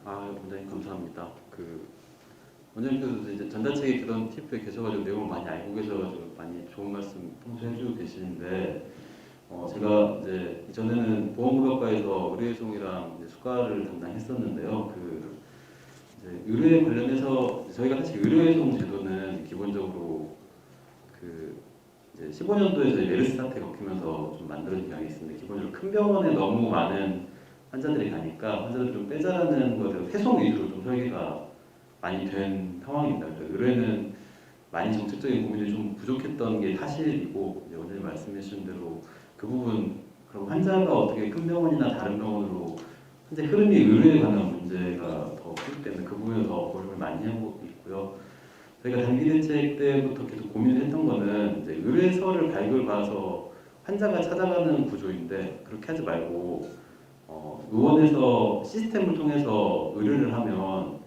원장님 감사합니다. 원장님께서 이제 전자책에 그런 TF에 계셔가지고 내용을 많이 알고 계셔가지고 많이 좋은 말씀 평소에 해주고 계시는데 제가 이제 이전에는 보험급여과에서 의료해송이랑 수가를 담당했었는데요. 이제 의료에 관련해서 저희가 사실 의료해송 제도는 기본적으로 이제 15년도에 저희 메르스 사태 겪으면서 좀 만들어진 경향이 있습니다. 기본적으로 큰 병원에 너무 많은 환자들이 가니까 환자들 좀 빼자라는 것에 회송 위주로 좀 설계가 많이 된 상황입니다. 의뢰는 많이 정책적인 고민이 좀 부족했던 게 사실이고 이제 원장님 말씀해 주신 대로 그 부분 그럼 환자가 어떻게 큰 병원이나 다른 병원으로 현재 흐름이 의료에 관한 문제가 더 크기 때문에 그 부분에 더 고민을 많이 하고 있고요. 저희가 단기 대책 때부터 계속 고민을 했던 거는 이제 의뢰서를 발급봐서 환자가 찾아가는 구조인데 그렇게 하지 말고 의원에서 시스템을 통해서 의뢰를 하면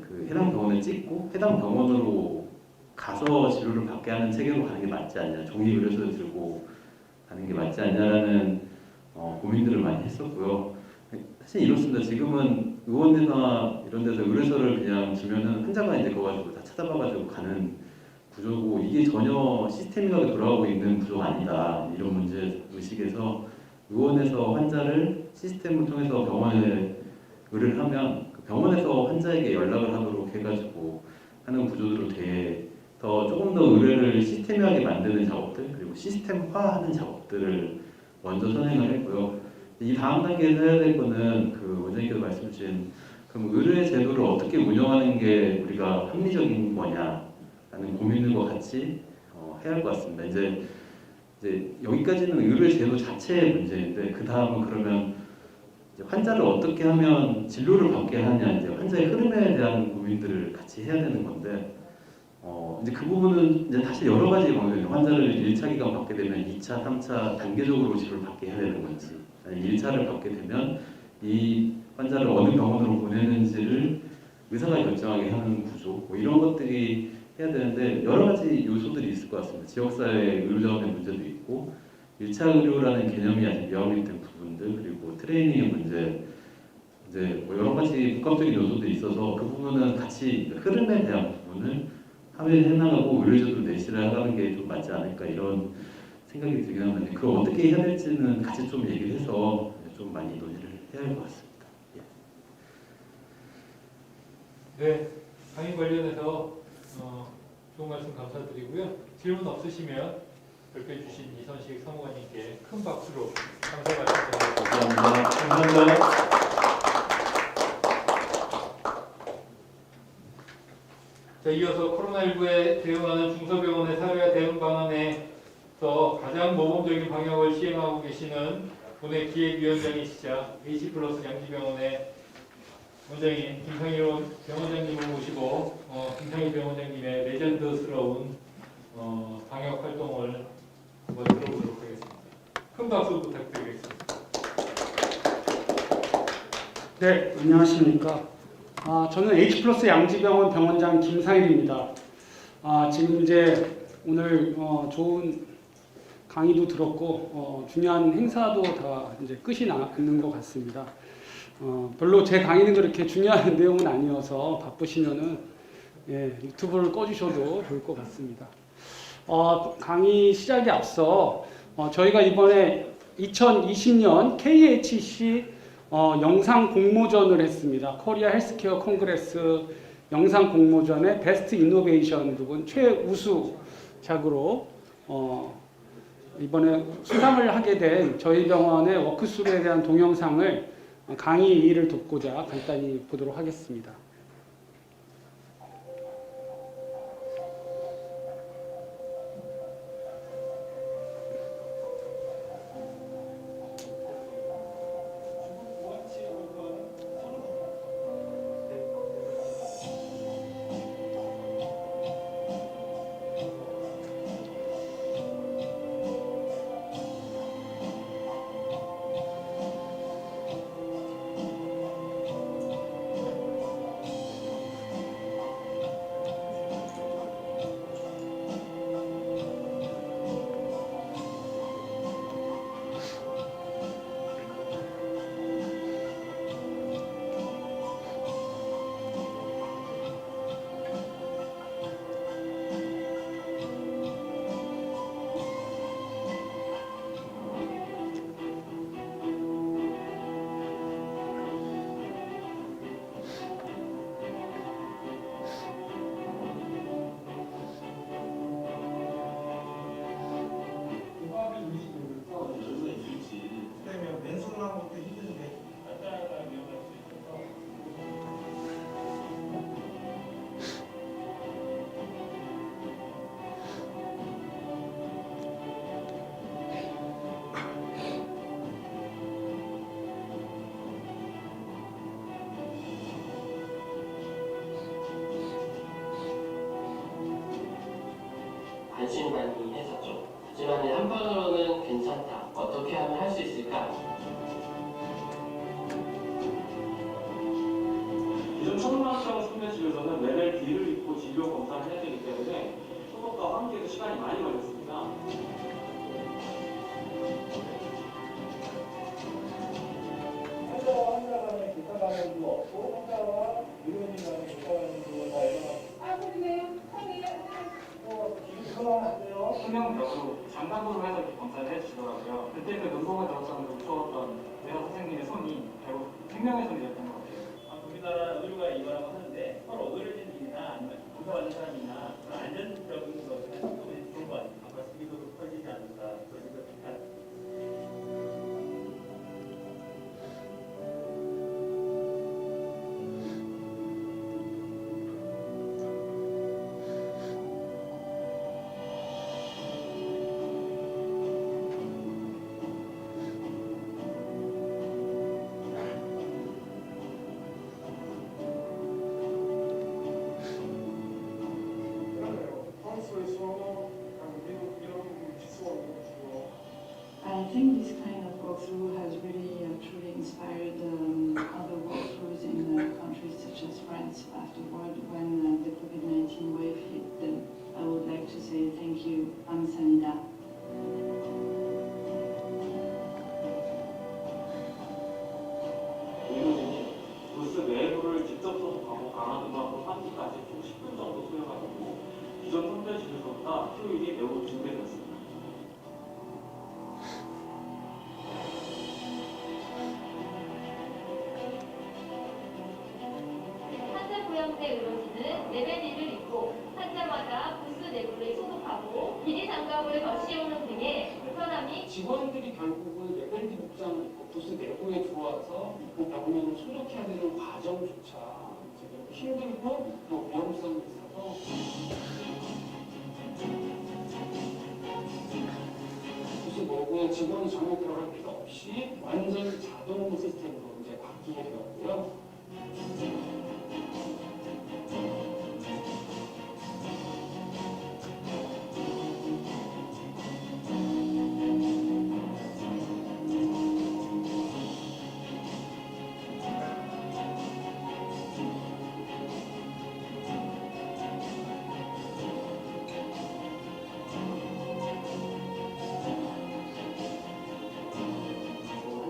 그 해당 병원을 찍고 해당 병원으로 가서 진료를 받게 하는 체계로 가는 게 맞지 않냐, 종이 의뢰서를 들고 가는 게 맞지 않냐라는 고민들을 많이 했었고요. 사실 이렇습니다. 지금은 의원이나 이런 데서 의뢰서를 그냥 주면은 환자가 이제 그거 가지고 다 찾아봐가지고 가는 구조고 이게 전혀 시스템이하게 돌아가고 있는 구조가 아니다. 이런 문제 의식에서 의원에서 환자를 시스템을 통해서 병원에 의뢰를 하면 그 병원에서 환자에게 연락을 하도록 해가지고 하는 구조로 더 조금 더 의뢰를 시스템화하게 만드는 작업들 그리고 시스템화하는 작업들을 먼저 선행을 했고요. 이 다음 단계에서 해야 될 거는 그 원장님께서 말씀 주신 그럼 의뢰 제도를 어떻게 운영하는 게 우리가 합리적인 거냐라는 고민과 같이 해야 할 것 같습니다. 이제 여기까지는 의뢰 제도 자체의 문제인데 그 다음은 그러면 이제 환자를 어떻게 하면 진료를 받게 하냐 이제 환자의 흐름에 대한 고민들을 같이 해야 되는 건데 이제 그 부분은 이제 사실 여러 가지 방법이에요. 환자를 1차 기간 받게 되면 2차, 3차 단계적으로 치료를 받게 해야 되는 건지 아니 1차를 받게 되면 이 환자를 어느 병원으로 보내는지를 의사가 결정하게 하는 구조 뭐 이런 것들이 해야 되는데 여러 가지 요소들이 있을 것 같습니다. 지역사회 의료자원의 문제도 있고 1차 의료라는 개념이 아직 미확인된 부분들 그리고 트레이닝의 문제 이제 뭐 여러 가지 복합적인 요소들이 있어서 그 부분은 같이 흐름에 대한 부분을 합의해 나가고 의료제도 내실을 하는 게 좀 맞지 않을까 이런 생각이 들긴 하는데 그걸 어떻게 해야 될지는 같이 좀 얘기를 해서 좀 많이 논의를 해야 할 것 같습니다. 네, 강의 관련해서 좋은 말씀 감사드리고요. 질문 없으시면 발표해 주신 이선식 사무관님께 큰 박수로 감사 말씀드립니다. 감사합니다. 자, 이어서 코로나19에 대응하는 중소병원의 사회화 대응 방안에서 가장 모범적인 방역을 시행하고 계시는 본회 기획위원장이시자 H플러스 양지병원의 원장님 김상일 병원장님을 모시고 김상일 병원장님의 레전드스러운 방역 활동을 한번 들어보도록 하겠습니다. 큰 박수 부탁드리겠습니다. 네, 안녕하십니까. 저는 H플러스 양지병원 병원장 김상일입니다. 지금 이제 오늘 좋은 강의도 들었고 중요한 행사도 다 이제 끝이 나는 것 같습니다. 별로 제 강의는 그렇게 중요한 내용은 아니어서 바쁘시면은 유튜브를 꺼주셔도 좋을 것 같습니다. 강의 시작에 앞서 저희가 이번에 2020년 KHC 영상 공모전을 했습니다. 코리아 헬스케어 콩그레스 영상 공모전의 베스트 이노베이션 부분 최우수작으로 이번에 수상을 하게 된 저희 병원의 워크스루에 대한 동영상을 강의를 돕고자 간단히 보도록 하겠습니다. 관심을 많이 했었죠. 하지만 한편으로는 괜찮다. 어떻게 하면 할 수 있을까? 기존 청소년병 수면실에서는 레벨 D를 입고 진료 검사를 해야 되기 때문에 소독과 환기에도 시간이 많이 걸렸습니다. 환자와 환자 간의 기타 감염도 없고 환자와 의료진 간의 기타 감염도 다 지금 그러면 안 돼요. 수면벽으로 장갑으로 해서 이렇게 검사를 해주시더라고요. 그때 그 눈동에 들었었는데 무서웠던 의사 선생님의 손이 결국 생명의 손이었던 것 같아요. 우리나라 의료가 이거라고 하는데 서로 의료진이나 아니면 검사받는 사람이나 안전적인 것을 하는 게 좋은 거 아닙니까? 스피드로 퍼지지 않는다. I think this kind of walkthrough has really truly inspired other walkthroughs in countries such as France afterward when the COVID-19 wave hit them. I would like to say thank you, 감사합니다. 의료진이 부스 내부를 직접 소독하고 강화등하고 환기까지 총 10분 정도 소요하고 기존 선별실에서보다 효율이 매우 증대됐습니다. 환자 구역내 의료진은 레벨 D를 입고 환자마다 부스 내부를 소독하고 비닐 장갑을 덧씌우는 등의 불편함이 직원들이 결국은 레벨 D 복장을 입고 부스 내부에 들어와서 그 병원을 소독해야 되는 과정조차 되게 힘들고 또 위험성이 있어서 부스 내부에 직원이 전혀 들어갈 필요 없이 완전히 자동 시스템으로 이제 바뀌게 되었고요.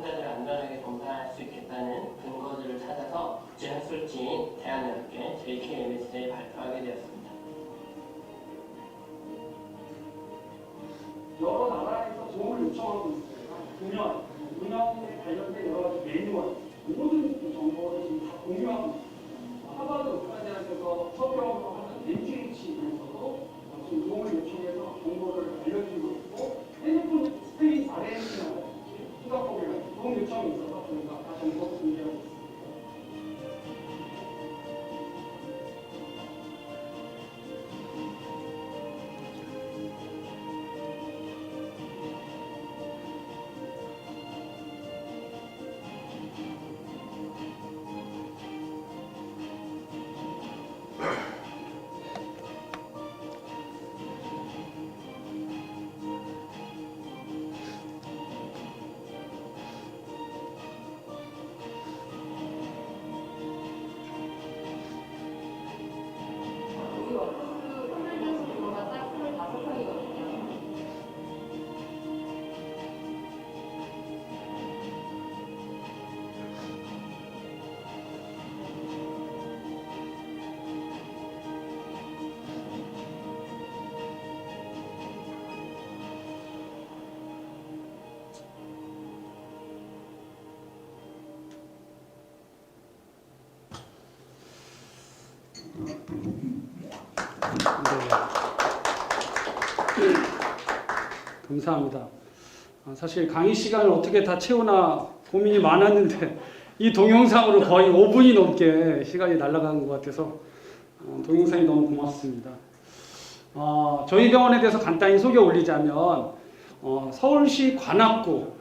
환자들을 안전하게 검사할 수 있겠다는 근거들을 찾아서 국제학술지인 대한의학회 JKMS에 발표하게 되었습니다. 여러 나라에서 도움을 요청하고 있습니다. 운영에 관련된 여러 가지 매뉴얼, 모든 정보를 지금 다 공유하고 있습니다. 하버드 의과대학에서 서병으로 하는 NGH에서도 지금 도움을 요청해서 정보를 알려주고 있고, 핸드폰 스페이스 RNC나 싱가포르에 도움 요청이 있어서 저희가 다 정보를 공개하고 있습니다. 우리 워커스 선별된 수가 딱 25명이거든요. 감사합니다. 사실 강의 시간을 어떻게 다 채우나 고민이 많았는데 이 동영상으로 거의 5분이 넘게 시간이 날아간 것 같아서 동영상이 너무 고맙습니다. 저희 병원에 대해서 간단히 소개 올리자면 서울시 관악구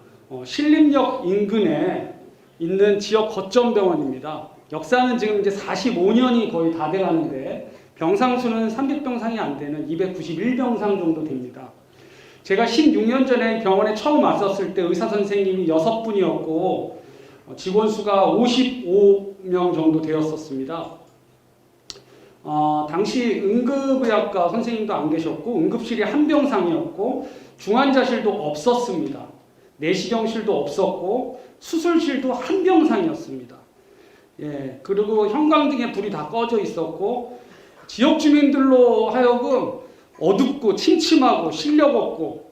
신림역 인근에 있는 지역 거점 병원입니다. 역사는 지금 이제 45년이 거의 다 돼가는데 병상수는 300병상이 안 되는 291병상 정도 됩니다. 제가 16년 전에 병원에 처음 왔었을 때 의사 선생님이 6분이었고 직원 수가 55명 정도 되었었습니다. 당시 응급의학과 선생님도 안 계셨고 응급실이 한 병상이었고 중환자실도 없었습니다. 내시경실도 없었고 수술실도 한 병상이었습니다. 예, 그리고 형광등에 불이 다 꺼져 있었고 지역 주민들로 하여금 어둡고 침침하고 실력 없고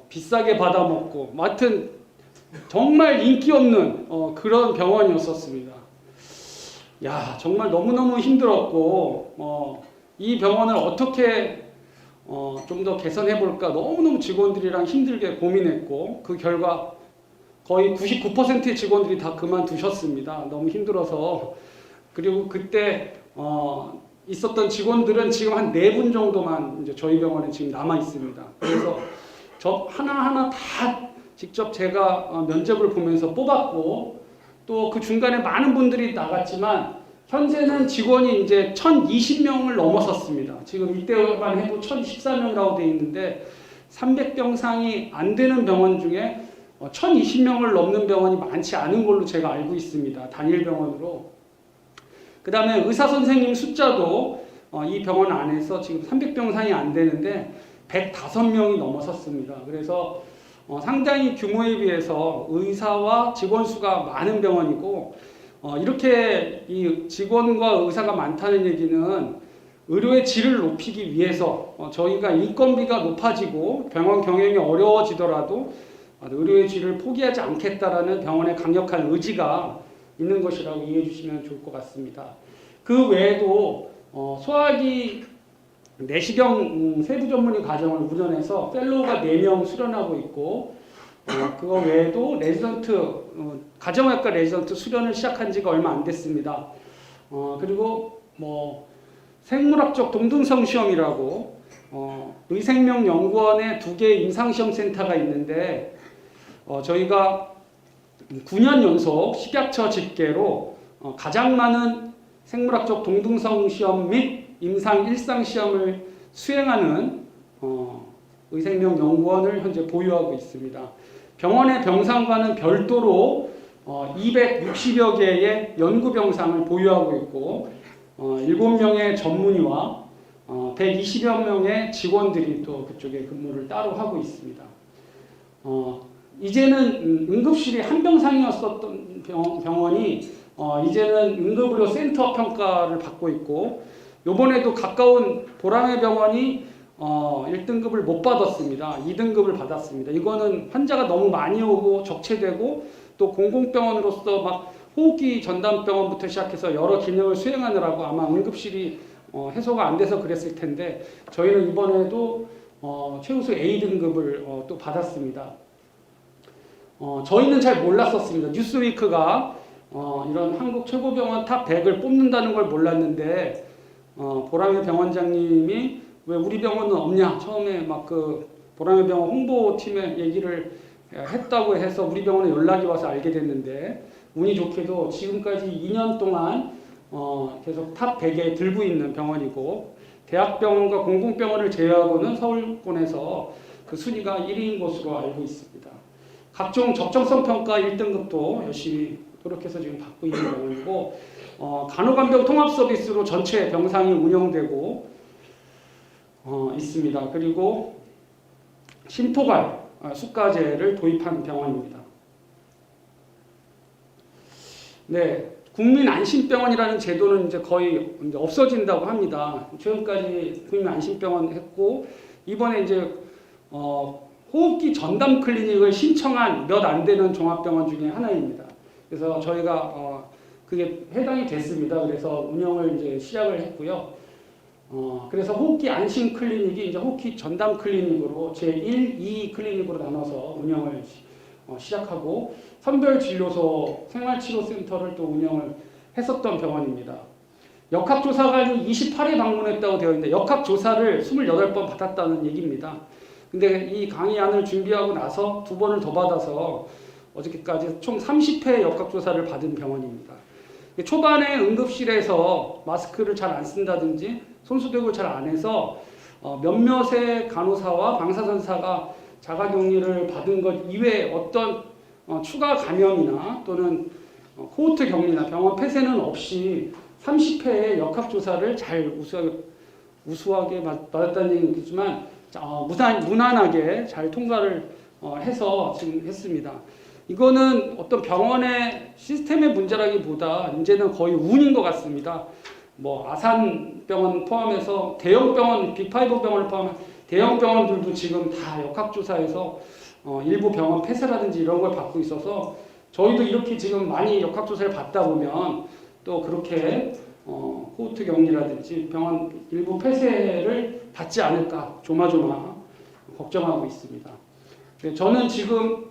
비싸게 받아먹고 하여튼 정말 인기 없는 그런 병원이었었습니다. 야, 정말 너무너무 힘들었고 이 병원을 어떻게 좀 더 개선해 볼까 너무너무 직원들이랑 힘들게 고민했고 그 결과 거의 99%의 직원들이 다 그만두셨습니다. 너무 힘들어서. 그리고 그때 있었던 직원들은 지금 한 4분 정도만 이제 저희 병원에 지금 남아 있습니다. 그래서 저 하나하나 다 직접 제가 면접을 보면서 뽑았고 또 그 중간에 많은 분들이 나갔지만 현재는 직원이 이제 1020명을 넘어섰습니다. 지금 이때만 해도 1014명이라고 되어 있는데 300병상이 안 되는 병원 중에 1020명을 넘는 병원이 많지 않은 걸로 제가 알고 있습니다. 단일 병원으로. 그 다음에 의사 선생님 숫자도 이 병원 안에서 지금 300병상이 안 되는데 105명이 넘어섰습니다. 그래서 상당히 규모에 비해서 의사와 직원 수가 많은 병원이고 이렇게 이 직원과 의사가 많다는 얘기는 의료의 질을 높이기 위해서 저희가 인건비가 높아지고 병원 경영이 어려워지더라도 의료의 질을 포기하지 않겠다라는 병원의 강력한 의지가 있는 것이라고 이해해 주시면 좋을 것 같습니다. 그 외에도 소화기 내시경 세부 전문의 과정을 운영해서 펠로우가 4명 수련하고 있고 그거 외에도 레지던트 가정의학과 레지던트 수련을 시작한 지가 얼마 안 됐습니다. 그리고 생물학적 동등성 시험이라고 의생명연구원에 2개의 임상시험센터가 있는데 저희가 9년 연속 식약처 집계로 가장 많은 생물학적 동등성 시험 및 임상 일상 시험을 수행하는 의생명연구원을 현재 보유하고 있습니다. 병원의 병상과는 별도로 260여 개의 연구병상을 보유하고 있고 7명의 전문의와 120여 명의 직원들이 또 그쪽에 근무를 따로 하고 있습니다. 이제는 응급실이 한 병상이었었던 병원이 이제는 응급의료 센터 평가를 받고 있고 이번에도 가까운 보람의 병원이 1등급을 못 받았습니다. 2등급을 받았습니다. 이거는 환자가 너무 많이 오고 적체되고 또 공공병원으로서 막 호흡기 전담병원부터 시작해서 여러 기능을 수행하느라고 아마 응급실이 해소가 안 돼서 그랬을 텐데 저희는 이번에도 최우수 A등급을 또 받았습니다. 저희는 잘 몰랐었습니다. 뉴스위크가 이런 한국 최고병원 탑 100을 뽑는다는 걸 몰랐는데 보람의 병원장님이 왜 우리 병원은 없냐 처음에 막 그 보람의 병원 홍보팀에 얘기를 했다고 해서 우리 병원에 연락이 와서 알게 됐는데 운이 좋게도 지금까지 2년 동안 계속 탑 100에 들고 있는 병원이고 대학병원과 공공병원을 제외하고는 서울권에서 그 순위가 1위인 것으로 알고 있습니다. 각종 적정성 평가 1등급도 열심히 노력해서 지금 받고 있는 병원이고 간호간병 통합 서비스로 전체 병상이 운영되고 있습니다. 그리고 심포갈 수가제를 도입한 병원입니다. 네, 국민안심병원이라는 제도는 이제 거의 없어진다고 합니다. 최근까지 국민안심병원 했고 이번에 이제 호흡기 전담 클리닉을 신청한 몇 안 되는 종합병원 중에 하나입니다. 그래서 저희가 그게 해당이 됐습니다. 그래서 운영을 이제 시작을 했고요. 그래서 호흡기 안심 클리닉이 이제 호흡기 전담 클리닉으로 제1, 2 클리닉으로 나눠서 운영을 시작하고 선별진료소 생활치료센터를 또 운영을 했었던 병원입니다. 역학조사관이 28회 방문했다고 되어 있는데 역학조사를 28번 받았다는 얘기입니다. 근데 이 강의안을 준비하고 나서 2번을 더 받아서 어저께까지 총 30회 역학조사를 받은 병원입니다. 초반에 응급실에서 마스크를 잘 안 쓴다든지 손수독을 잘 안 해서 몇몇의 간호사와 방사선사가 자가격리를 받은 것 이외에 어떤 추가 감염이나 또는 코호트 격리나 병원 폐쇄는 없이 30회의 역학조사를 잘 우수하게 받았다는 얘기지만 무난하게 잘 통과를 해서 지금 했습니다. 이거는 어떤 병원의 시스템의 문제라기보다 이제는 거의 운인 것 같습니다. 뭐 아산병원 포함해서 대형 병원, 빅5 병원을 포함한 대형 병원들도 지금 다 역학조사에서 일부 병원 폐쇄라든지 이런 걸 받고 있어서 저희도 이렇게 지금 많이 역학조사를 받다 보면 또 그렇게 코호트 격리라든지 병원 일부 폐쇄를 받지 않을까 조마조마 걱정하고 있습니다. 저는 지금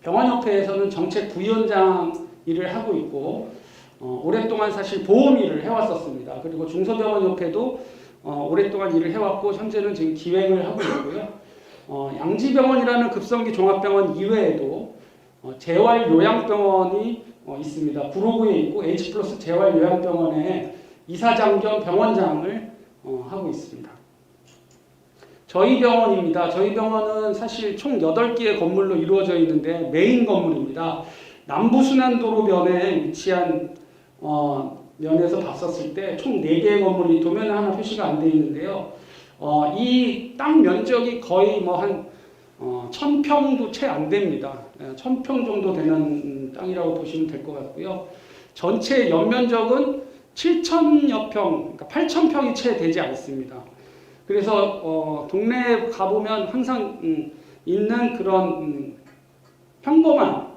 병원협회에서는 정책 부위원장 일을 하고 있고 오랫동안 사실 보험 일을 해왔었습니다. 그리고 중소병원협회도 오랫동안 일을 해왔고 현재는 지금 기획을 하고 있고요. 양지병원이라는 급성기 종합병원 이외에도 재활요양병원이 있습니다. 구로구에 있고 H+ 재활요양병원에 이사장 겸 병원장을 하고 있습니다. 저희 병원입니다. 저희 병원은 사실 총 8개의 건물로 이루어져 있는데 메인 건물입니다. 남부순환도로변에 위치한 면에서 봤었을 때 총 4개의 건물이 도면에 하나 표시가 안 돼 있는데요. 이 땅 면적이 거의 뭐 한 1000평도 채 안 됩니다. 1000평 정도 되는 땅이라고 보시면 될 것 같고요. 전체 연면적은 7000여 평, 그러니까 8000평이 채 되지 않습니다. 그래서 동네에 가보면 항상 있는 그런 평범한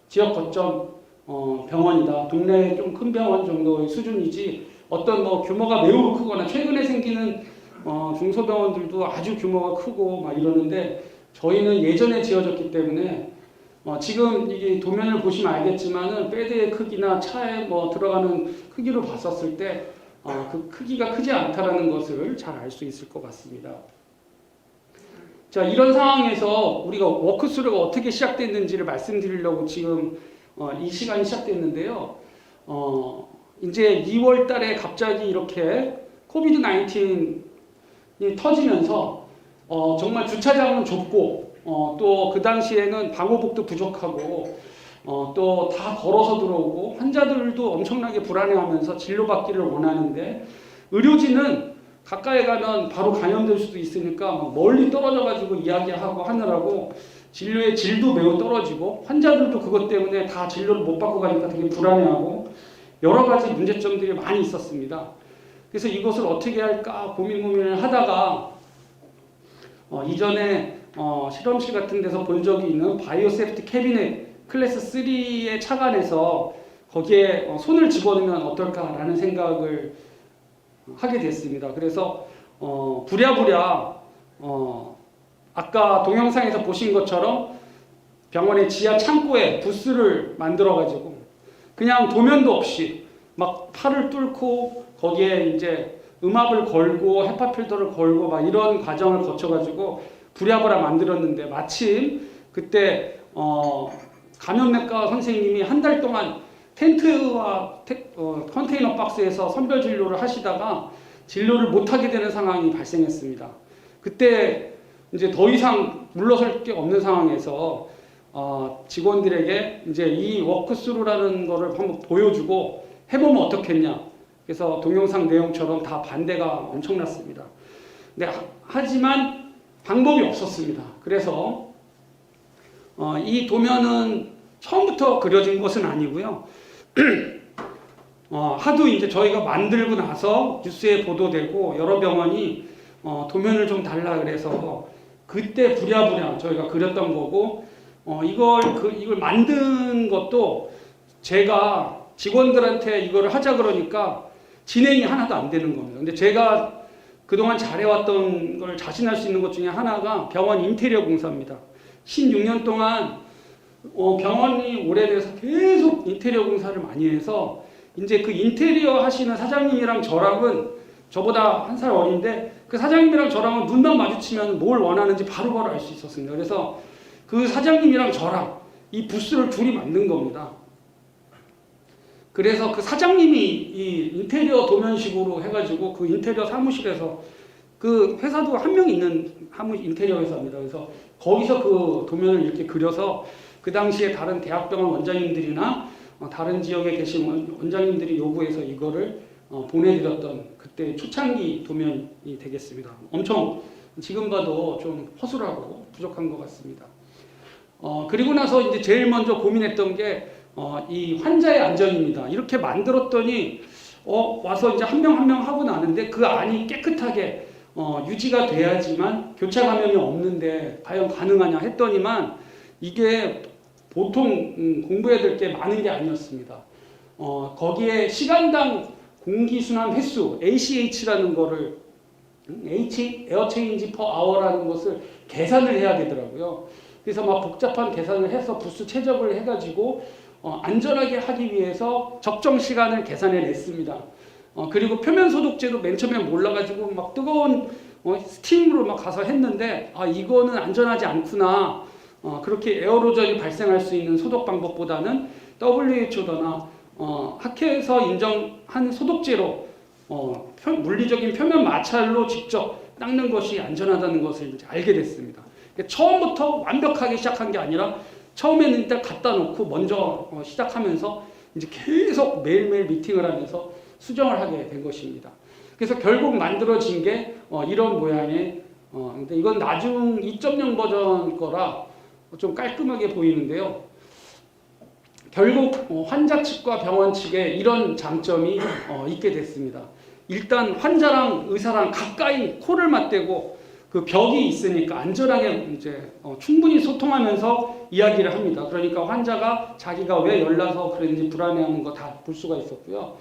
지역 거점 병원이다. 동네에 좀 큰 병원 정도의 수준이지 어떤 뭐 규모가 매우 크거나 최근에 생기는 중소병원들도 아주 규모가 크고 막 이러는데 저희는 예전에 지어졌기 때문에 지금 이게 도면을 보시면 알겠지만은 배드의 크기나 차에 뭐 들어가는 크기로 봤었을 때 그 크기가 크지 않다라는 것을 잘 알 수 있을 것 같습니다. 자, 이런 상황에서 우리가 워크스루가 어떻게 시작됐는지를 말씀드리려고 지금 이 시간이 시작됐는데요. 이제 2월 달에 갑자기 이렇게 코비드 19이 터지면서 정말 주차장은 좁고 또 그 당시에는 방호복도 부족하고 또 다 걸어서 들어오고 환자들도 엄청나게 불안해하면서 진료받기를 원하는데 의료진은 가까이 가면 바로 감염될 수도 있으니까 멀리 떨어져가지고 이야기하고 하느라고 진료의 질도 매우 떨어지고 환자들도 그것 때문에 다 진료를 못 받고 가니까 되게 불안해하고 여러 가지 문제점들이 많이 있었습니다. 그래서 이것을 어떻게 할까 고민을 하다가 이전에 실험실 같은 데서 본 적이 있는 바이오세프티 캐비넷 클래스 3의 차관에서 거기에 손을 집어넣으면 어떨까라는 생각을 하게 됐습니다. 그래서 부랴부랴 아까 동영상에서 보신 것처럼 병원의 지하 창고에 부스를 만들어 가지고 그냥 도면도 없이 막 팔을 뚫고 거기에 이제 음압을 걸고 헤파 필터를 걸고 막 이런 과정을 거쳐 가지고 부랴부랴 만들었는데 마침 그때 감염내과 선생님이 한 달 동안 텐트와 컨테이너 박스에서 선별 진료를 하시다가 진료를 못하게 되는 상황이 발생했습니다. 그때 이제 더 이상 물러설 게 없는 상황에서 직원들에게 이제 이 워크스루라는 거를 한번 보여주고 해보면 어떻겠냐. 그래서 동영상 내용처럼 다 반대가 엄청났습니다. 근데 하지만 방법이 없었습니다. 그래서 이 도면은 처음부터 그려진 것은 아니고요. 하도 이제 저희가 만들고 나서 뉴스에 보도되고 여러 병원이 도면을 좀 달라 그래서 그때 부랴부랴 저희가 그렸던 거고 이걸 만든 것도 제가 직원들한테 이걸 하자 그러니까 진행이 하나도 안 되는 겁니다. 근데 제가 그동안 잘해왔던 걸 자신할 수 있는 것 중에 하나가 병원 인테리어 공사입니다. 16년 동안 병원이 오래돼서 계속 인테리어 공사를 많이 해서 이제 그 인테리어 하시는 사장님이랑 저랑은 저보다 한 살 어린데 그 사장님이랑 저랑은 눈만 마주치면 뭘 원하는지 바로바로 알 수 있었습니다. 그래서 그 사장님이랑 저랑 이 부스를 둘이 만든 겁니다. 그래서 그 사장님이 이 인테리어 도면식으로 해가지고 그 인테리어 사무실에서 그 회사도 한 명 있는 인테리어 회사입니다. 그래서 거기서 그 도면을 이렇게 그려서 그 당시에 다른 대학병원 원장님들이나 다른 지역에 계신 원장님들이 요구해서 이거를 보내드렸던 그때 초창기 도면이 되겠습니다. 엄청 지금 봐도 좀 허술하고 부족한 것 같습니다. 그리고 나서 이제 제일 먼저 고민했던 게 이 환자의 안전입니다. 이렇게 만들었더니 와서 이제 한 명 한 명 하고 나는데 그 안이 깨끗하게 유지가 돼야지만 교차 감염이 없는데 과연 가능하냐 했더니만 이게 보통 공부해야 될 게 많은 게 아니었습니다. 거기에 시간당 공기순환 횟수 ACH라는 거를 에어 체인지 퍼 아워라는 것을 계산을 해야 되더라고요. 그래서 막 복잡한 계산을 해서 부수 최적을 해가지고 안전하게 하기 위해서 적정 시간을 계산해 냈습니다. 그리고 표면 소독제도 맨 처음에 몰라가지고 막 뜨거운 스팀으로 막 가서 했는데 이거는 안전하지 않구나. 그렇게 에어로졸이 발생할 수 있는 소독 방법보다는 WHO나 학회에서 인정한 소독제로 물리적인 표면 마찰로 직접 닦는 것이 안전하다는 것을 이제 알게 됐습니다. 처음부터 완벽하게 시작한 게 아니라 처음에는 일단 갖다 놓고 먼저 시작하면서 이제 계속 매일매일 미팅을 하면서 수정을 하게 된 것입니다. 그래서 결국 만들어진 게 이런 모양의 근데 이건 나중 2.0 버전 거라 좀 깔끔하게 보이는데요. 결국 환자 측과 병원 측에 이런 장점이 있게 됐습니다. 일단 환자랑 의사랑 가까이 코를 맞대고 그 벽이 있으니까 안전하게 이제 충분히 소통하면서 이야기를 합니다. 그러니까 환자가 자기가 왜 열나서 그런지 불안해하는 거 다 볼 수가 있었고요.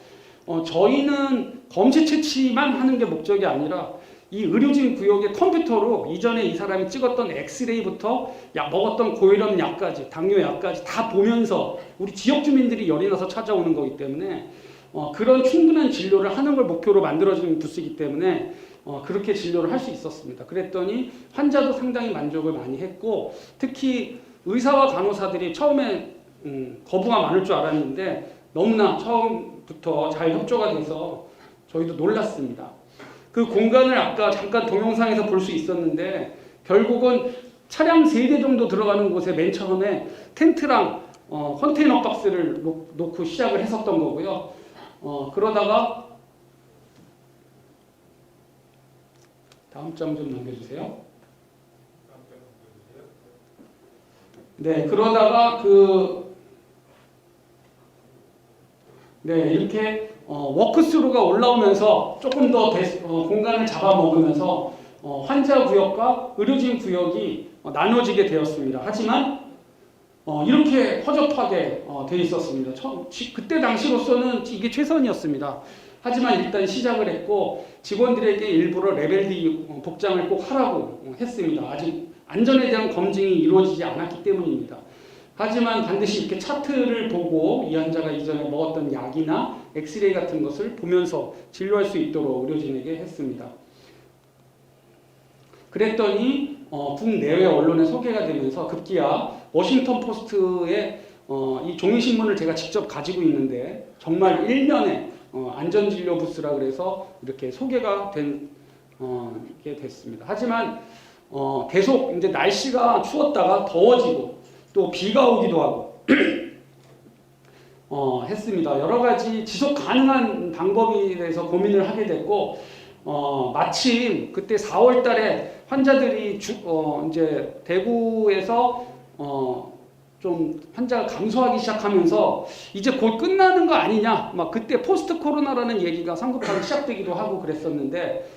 저희는 검체 채취만 하는 게 목적이 아니라 이 의료진 구역의 컴퓨터로 이전에 이 사람이 찍었던 엑스레이부터 먹었던 고혈압 약까지 당뇨 약까지 다 보면서 우리 지역 주민들이 열이 나서 찾아오는 거기 때문에 그런 충분한 진료를 하는 걸 목표로 만들어진 부스이기 때문에 그렇게 진료를 할 수 있었습니다. 그랬더니 환자도 상당히 만족을 많이 했고 특히 의사와 간호사들이 처음에 거부가 많을 줄 알았는데 너무나 처음부터 잘 협조가 돼서 저희도 놀랐습니다. 그 공간을 아까 잠깐 동영상에서 볼 수 있었는데 결국은 차량 3대 정도 들어가는 곳에 맨 처음에 텐트랑 컨테이너 박스를 놓고 시작을 했었던 거고요. 그러다가 다음 장 좀 넘겨주세요. 네, 그러다가 이렇게 워크스루가 올라오면서 조금 더 공간을 잡아먹으면서 환자 구역과 의료진 구역이 나눠지게 되었습니다. 하지만 이렇게 허접하게 돼 있었습니다. 그때 당시로서는 이게 최선이었습니다. 하지만 일단 시작을 했고 직원들에게 일부러 레벨 D 복장을 꼭 하라고 했습니다. 아직 안전에 대한 검증이 이루어지지 않았기 때문입니다. 하지만 반드시 이렇게 차트를 보고 이 환자가 이전에 먹었던 약이나 엑스레이 같은 것을 보면서 진료할 수 있도록 의료진에게 했습니다. 그랬더니 국내외 언론에 소개가 되면서 급기야 워싱턴 포스트의 이 종이신문을 제가 직접 가지고 있는데 정말 일면에 안전진료 부스라 그래서 이렇게 소개가 게 됐습니다. 하지만 계속 이제 날씨가 추웠다가 더워지고 또 비가 오기도 하고 했습니다. 여러 가지 지속 가능한 방법에 대해서 고민을 하게 됐고 마침 그때 4월 달에 환자들이 이제 대구에서 좀 환자가 감소하기 시작하면서 이제 곧 끝나는 거 아니냐 막 그때 포스트 코로나라는 얘기가 성급하게 시작되기도 하고 그랬었는데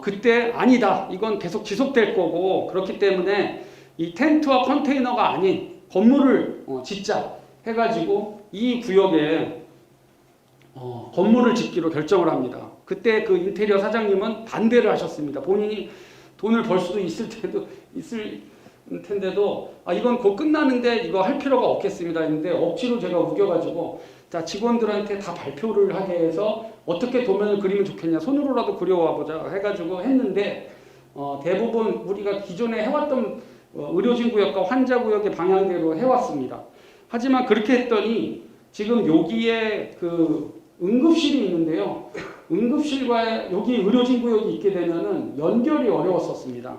그때 아니다 이건 계속 지속될 거고 그렇기 때문에 이 텐트와 컨테이너가 아닌 건물을 짓자 해가지고 이 구역에 건물을 짓기로 결정을 합니다. 그때 그 인테리어 사장님은 반대를 하셨습니다. 본인이 돈을 벌 수도 있을 텐데도 이건 곧 끝나는데 이거 할 필요가 없겠습니다 했는데 억지로 제가 우겨가지고 자 직원들한테 다 발표를 하게 해서 어떻게 도면을 그리면 좋겠냐 손으로라도 그려와 보자 해가지고 했는데 대부분 우리가 기존에 해왔던 의료진 구역과 환자 구역의 방향대로 해왔습니다. 하지만 그렇게 했더니 지금 여기에 그 응급실이 있는데요. 응급실과 여기 의료진 구역이 있게 되면은 연결이 어려웠었습니다.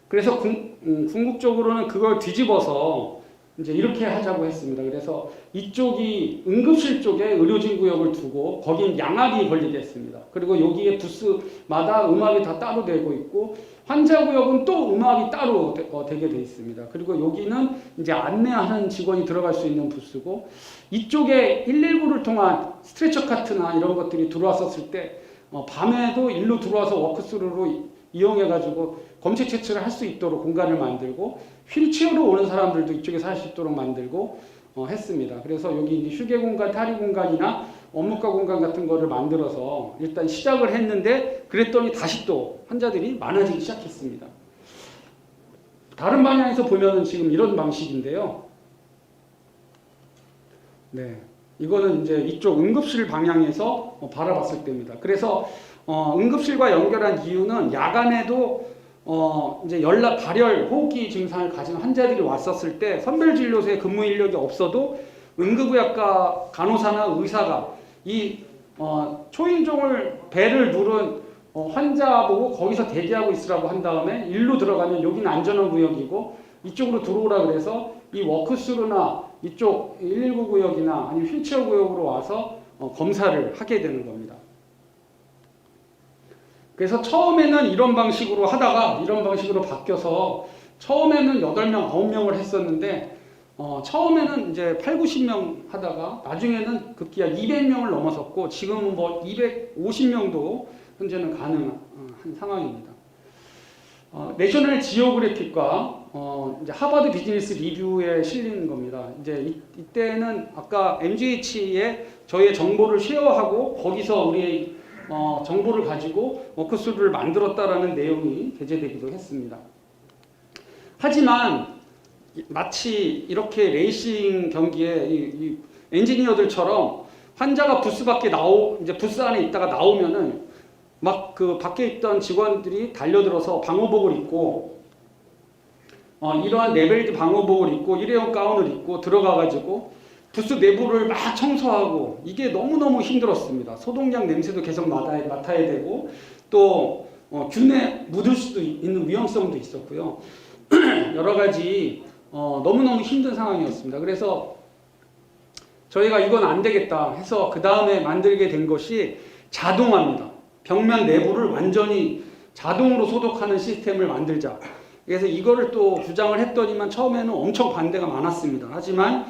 그래서 궁극적으로는 그걸 뒤집어서 이제 이렇게 하자고 했습니다. 그래서 이쪽이 응급실 쪽에 의료진 구역을 두고 거긴 양압이 걸리게 했습니다. 그리고 여기에 부스마다 음압이 다 따로 되고 있고 환자 구역은 또 음압이 따로 되게 돼 있습니다. 그리고 여기는 이제 안내하는 직원이 들어갈 수 있는 부스고 이쪽에 119를 통한 스트레처 카트나 이런 것들이 들어왔었을 때 밤에도 일로 들어와서 워크스루로 이용해가지고 검체 채취를 할 수 있도록 공간을 만들고 휠체어로 오는 사람들도 이쪽에서 할 수 있도록 만들고 했습니다. 그래서 여기 이제 휴게 공간, 탈의 공간이나 업무과 공간 같은 거를 만들어서 일단 시작을 했는데 그랬더니 다시 또 환자들이 많아지기 시작했습니다. 다른 방향에서 보면은 지금 이런 방식인데요. 네, 이거는 이제 이쪽 응급실 방향에서 바라봤을 때입니다. 그래서 응급실과 연결한 이유는 야간에도 이제 발열, 호흡기 증상을 가진 환자들이 왔었을 때 선별진료소에 근무 인력이 없어도 응급의학과 간호사나 의사가 이 초인종을 벨을 누른 환자 보고 거기서 대기하고 있으라고 한 다음에 일로 들어가면 여기는 안전한 구역이고 이쪽으로 들어오라 그래서 이 워크스루나 이쪽 119 구역이나 아니면 휠체어 구역으로 와서 검사를 하게 되는 겁니다. 그래서 처음에는 이런 방식으로 하다가 이런 방식으로 바뀌어서 처음에는 8명, 9명을 했었는데 처음에는 이제 8, 90명 하다가 나중에는 급기야 200명을 넘어섰고 지금은 뭐 250명도 현재는 가능한 상황입니다. 내셔널 지오그래픽과 이제 하버드 비즈니스 리뷰에 실린 겁니다. 이제 이때는 아까 MGH에 저희의 정보를 쉐어하고 거기서 우리의 정보를 가지고 워크스루를 만들었다라는 내용이 게재되기도 했습니다. 하지만 마치 이렇게 레이싱 경기에 이 엔지니어들처럼 환자가 부스 밖에 이제 부스 안에 있다가 나오면은 막 그 밖에 있던 직원들이 달려들어서 방호복을 입고 이러한 레벨드 방호복을 입고 일회용 가운을 입고 들어가가지고 부스 내부를 막 청소하고 이게 너무너무 힘들었습니다. 소독약 냄새도 계속 맡아야 되고 또 균에 묻을 수도 있는 위험성도 있었고요. 여러 가지 너무너무 힘든 상황이었습니다. 그래서 저희가 이건 안 되겠다 해서 그 다음에 만들게 된 것이 자동화입니다. 벽면 내부를 완전히 자동으로 소독하는 시스템을 만들자. 그래서 이거를 또 주장을 했더니만 처음에는 엄청 반대가 많았습니다. 하지만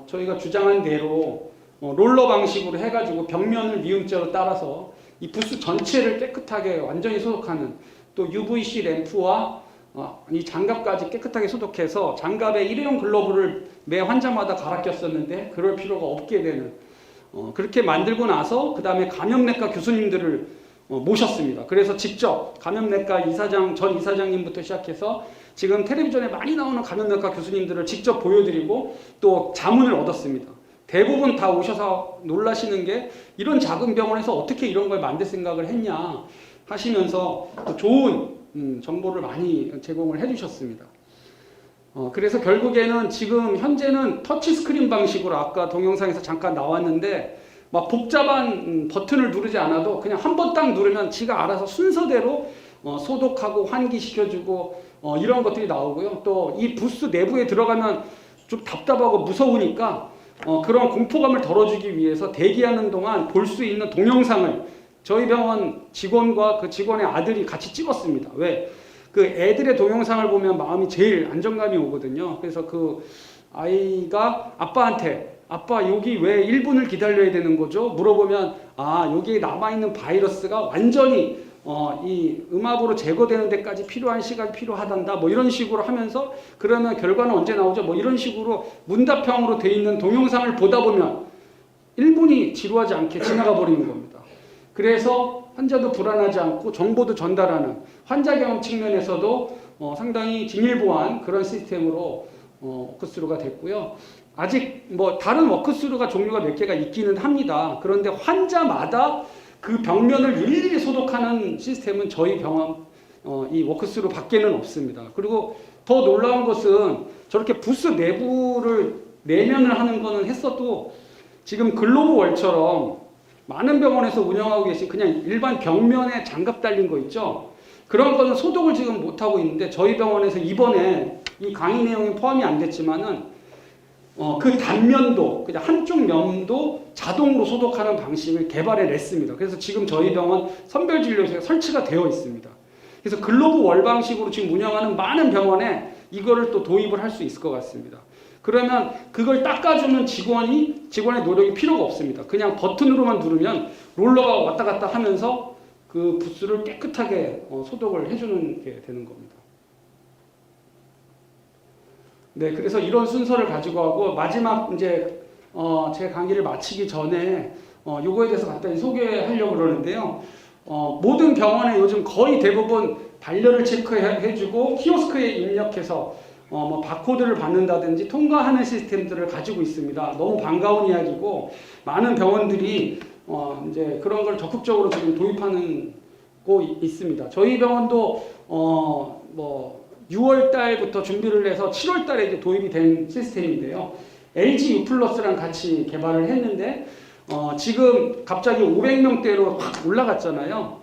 저희가 주장한 대로 롤러 방식으로 해가지고 벽면을 미음자로 따라서 이 부스 전체를 깨끗하게 완전히 소독하는 또 UVC 램프와 이 장갑까지 깨끗하게 소독해서 장갑에 일회용 글러브를 매 환자마다 갈아 꼈었는데 그럴 필요가 없게 되는 그렇게 만들고 나서 그 다음에 감염내과 교수님들을 모셨습니다. 그래서 직접 감염내과 전 이사장님부터 시작해서 지금 텔레비전에 많이 나오는 감염내과 교수님들을 직접 보여드리고 또 자문을 얻었습니다. 대부분 다 오셔서 놀라시는 게 이런 작은 병원에서 어떻게 이런 걸 만들 생각을 했냐 하시면서 좋은 정보를 많이 제공을 해주셨습니다. 그래서 결국에는 지금 현재는 터치스크린 방식으로 아까 동영상에서 잠깐 나왔는데 막 복잡한 버튼을 누르지 않아도 그냥 한 번 딱 누르면 지가 알아서 순서대로 소독하고 환기시켜주고 이런 것들이 나오고요. 또 이 부스 내부에 들어가면 좀 답답하고 무서우니까 그런 공포감을 덜어주기 위해서 대기하는 동안 볼 수 있는 동영상을 저희 병원 직원과 그 직원의 아들이 같이 찍었습니다. 왜? 그 애들의 동영상을 보면 마음이 제일 안정감이 오거든요. 그래서 그 아이가 아빠한테 아빠 여기 왜 1분을 기다려야 되는 거죠? 물어보면 여기에 남아있는 바이러스가 완전히 이 음압으로 제거되는 데까지 필요한 시간이 필요하단다 뭐 이런 식으로 하면서 그러면 결과는 언제 나오죠? 뭐 이런 식으로 문답형으로 돼 있는 동영상을 보다 보면 1분이 지루하지 않게 지나가 버리는 겁니다. 그래서 환자도 불안하지 않고 정보도 전달하는 환자 경험 측면에서도 상당히 진일보한 그런 시스템으로 워크스루가 됐고요. 아직 뭐 다른 워크스루가 종류가 몇 개가 있기는 합니다. 그런데 환자마다 그 벽면을 일일이 소독하는 시스템은 저희 병원 이 워크스루 밖에는 없습니다. 그리고 더 놀라운 것은 저렇게 부스 내부를 내면을 하는 거는 했어도 지금 글로브월처럼 많은 병원에서 운영하고 계신 그냥 일반 벽면에 장갑 달린 거 있죠. 그런 거는 소독을 지금 못하고 있는데 저희 병원에서 이번에 이 강의 내용이 포함이 안 됐지만은 그 단면도 그냥 한쪽 면도 자동으로 소독하는 방식을 개발해 냈습니다. 그래서 지금 저희 병원 선별진료소에 설치가 되어 있습니다. 그래서 글로브 월 방식으로 지금 운영하는 많은 병원에 이거를 또 도입을 할 수 있을 것 같습니다. 그러면 그걸 닦아주는 직원의 노력이 필요가 없습니다. 그냥 버튼으로만 누르면 롤러가 왔다 갔다 하면서 그 부스를 깨끗하게 소독을 해주는 게 되는 겁니다. 네, 그래서 이런 순서를 가지고 하고 마지막 이제 제 강의를 마치기 전에 요거에 대해서 간단히 소개하려고 그러는데요. 모든 병원에 요즘 거의 대부분 반려를 체크해주고 키오스크에 입력해서 뭐 바코드를 받는다든지 통과하는 시스템들을 가지고 있습니다. 너무 반가운 이야기고 많은 병원들이 이제 그런 걸 적극적으로 지금 도입하는 거 있습니다. 저희 병원도 뭐 6월 달부터 준비를 해서 7월 달에 이제 도입이 된 시스템인데요. LG U+랑 같이 개발을 했는데 지금 갑자기 500명대로 확 올라갔잖아요.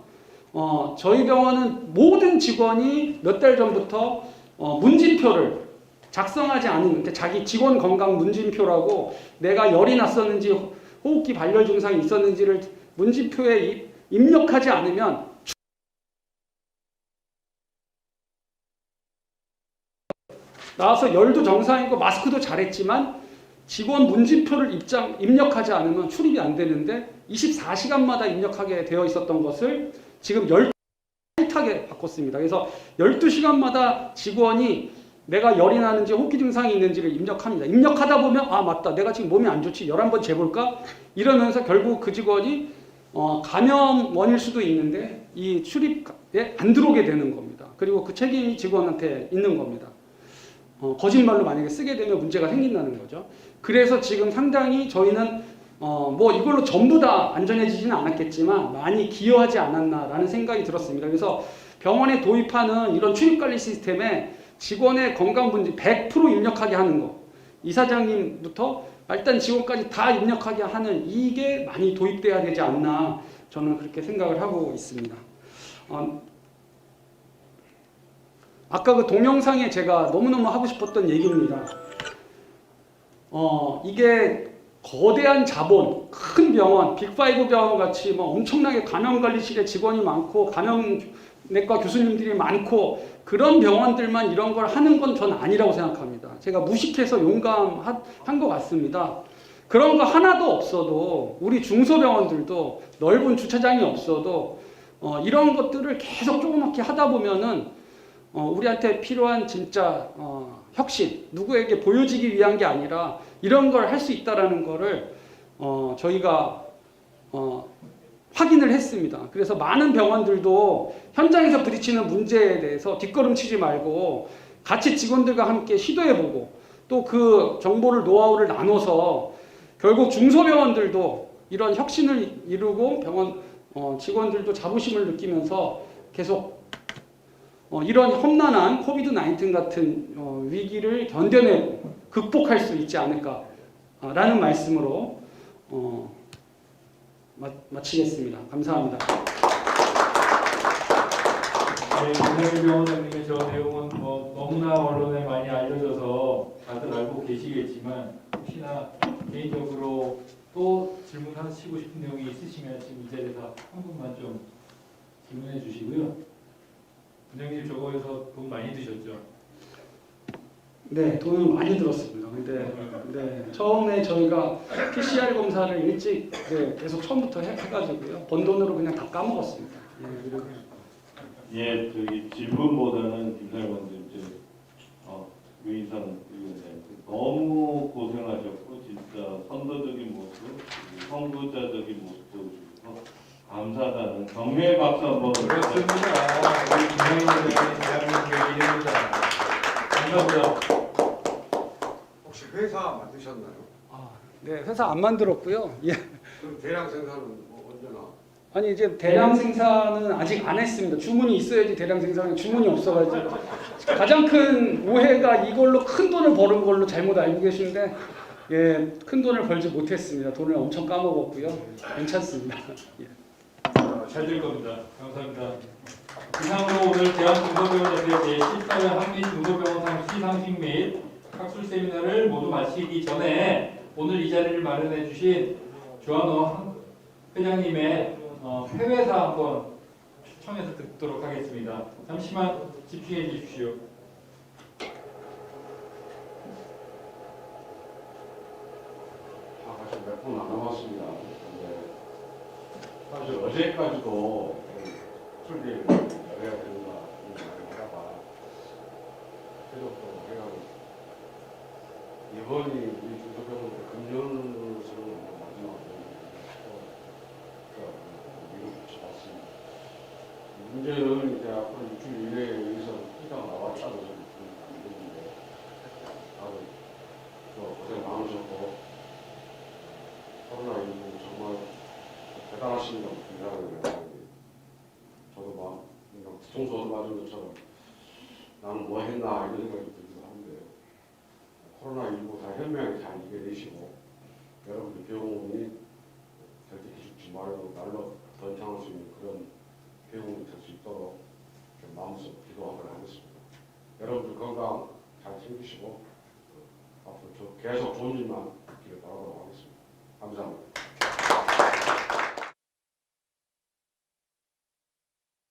저희 병원은 모든 직원이 몇 달 전부터 문진표를 작성하지 않은 자기 직원 건강 문진표라고 내가 열이 났었는지 호흡기 발열 증상이 있었는지를 문진표에 입력하지 않으면 나와서 열도 정상이고 마스크도 잘했지만 직원 문진표를 입력하지 않으면 출입이 안 되는데 24시간마다 입력하게 되어 있었던 것을 지금 12타게 바꿨습니다. 그래서 12시간마다 직원이 내가 열이 나는지 호흡기 증상이 있는지를 입력합니다. 입력하다 보면 아 맞다 내가 지금 몸이 안 좋지 열 한번 재볼까 이러면서 결국 그 직원이 감염원일 수도 있는데 이 출입에 안 들어오게 되는 겁니다. 그리고 그 책임이 직원한테 있는 겁니다. 거짓말로 만약에 쓰게 되면 문제가 생긴다는 거죠. 그래서 지금 상당히 저희는 뭐 이걸로 전부 다 안전해지지는 않았겠지만 많이 기여하지 않았나라는 생각이 들었습니다. 그래서 병원에 도입하는 이런 출입관리 시스템에 직원의 건강 문제 100% 입력하게 하는 거, 이사장님부터 말단 직원까지 다 입력하게 하는 이게 많이 도입돼야 되지 않나 저는 그렇게 생각을 하고 있습니다. 아까 그 동영상에 제가 너무너무 하고 싶었던 얘기입니다. 이게 거대한 자본, 큰 병원, 빅5 병원 같이 뭐 엄청나게 감염관리실에 직원이 많고 감염내과 교수님들이 많고 그런 병원들만 이런 걸 하는 건 전 아니라고 생각합니다. 제가 무식해서 용감한 것 같습니다. 그런 거 하나도 없어도 우리 중소병원들도 넓은 주차장이 없어도 이런 것들을 계속 조그맣게 하다 보면은 우리한테 필요한 진짜 혁신, 누구에게 보여지기 위한 게 아니라 이런 걸 할 수 있다라는 거를 저희가 확인을 했습니다. 그래서 많은 병원들도 현장에서 부딪히는 문제에 대해서 뒷걸음치지 말고 같이 직원들과 함께 시도해보고 또 그 정보를 노하우를 나눠서 결국 중소병원들도 이런 혁신을 이루고 병원 직원들도 자부심을 느끼면서 계속 이런 험난한 코비드-19 같은 위기를 견뎌내고 극복할 수 있지 않을까라는 말씀으로 마치겠습니다. 감사합니다. 네, 김상일 병원장님의 저 내용은 뭐 너무나 언론에 많이 알려져서 다들 알고 계시겠지만 혹시나 개인적으로 또 질문하시고 싶은 내용이 있으시면 지금 이 자리에서 한 분만 좀 질문해 주시고요. 원장님 저거에서 돈 많이 드셨죠? 네, 돈을 많이 들었습니다. 근데 처음에 저희가 PCR 검사를 일찍 계속 처음부터 해가지고요. 번 돈으로 그냥 다 까먹었습니다. 예, 저기 질문보다는 김상일 원장님, 유인선 의원님 너무 고생하셨고 진짜 선도적인 모습, 선구자적인 모습 보여주셔서 감사하다는 경례의 박수 한번. 그렇습니다. 우리 김상일 원장님 대한민국의 기대입니다. 감사합니다. 혹시 회사 만드셨나요? 네, 회사 안 만들었고요. 예. 그럼 대량 생산은 언제나? 아니 이제 대량 생산은 아직 안 했습니다. 주문이 있어야지 대량 생산은 주문이 없어가지고 가장 큰 오해가 이걸로 큰 돈을 버는 걸로 잘못 알고 계시는데 예, 큰 돈을 벌지 못했습니다. 돈을 엄청 까먹었고요. 괜찮습니다. 예. 잘 될 겁니다. 감사합니다. 이상으로 오늘 대한중소병원협회 제14회 한빛중소병원상 시상식 및 학술 세미나를 모두 마치기 전에 오늘 이 자리를 마련해 주신 조한호 회장님의 해외사 한번 초청해서 듣도록 하겠습니다. 잠시만 집중해 주십시오. 사실 몇 분 안 남았습니다. 근데 사실 어제까지도 술기를 해야 된다 이 말을 하다가 최종적으로 해가지고 이번이 우리 중소병원 금년으로서는 마지막 미루고 싶었습니다. 문제는 이제 앞으로 일주일 이내에 여기서 피가 나왔다고 저는 안 되는데 다들 고생 많으셨고 코로나19 정말 대단하십니다. 저도 막 뒤통수 얻어맞은 것처럼 나는 뭐 했나 이런 생각이 들기도 하는데 코로나19 다 현명하게 잘 이겨내시고 여러분들 병원이 절대 기죽지 말고 날로 더 이상할 수 있는 그런 병원이 될 수 있도록 마음속 기도하도록 하겠습니다. 여러분들 건강 잘 챙기시고 앞으로 계속 좋은 일만 있기를 바라도록 하겠습니다. 감사합니다.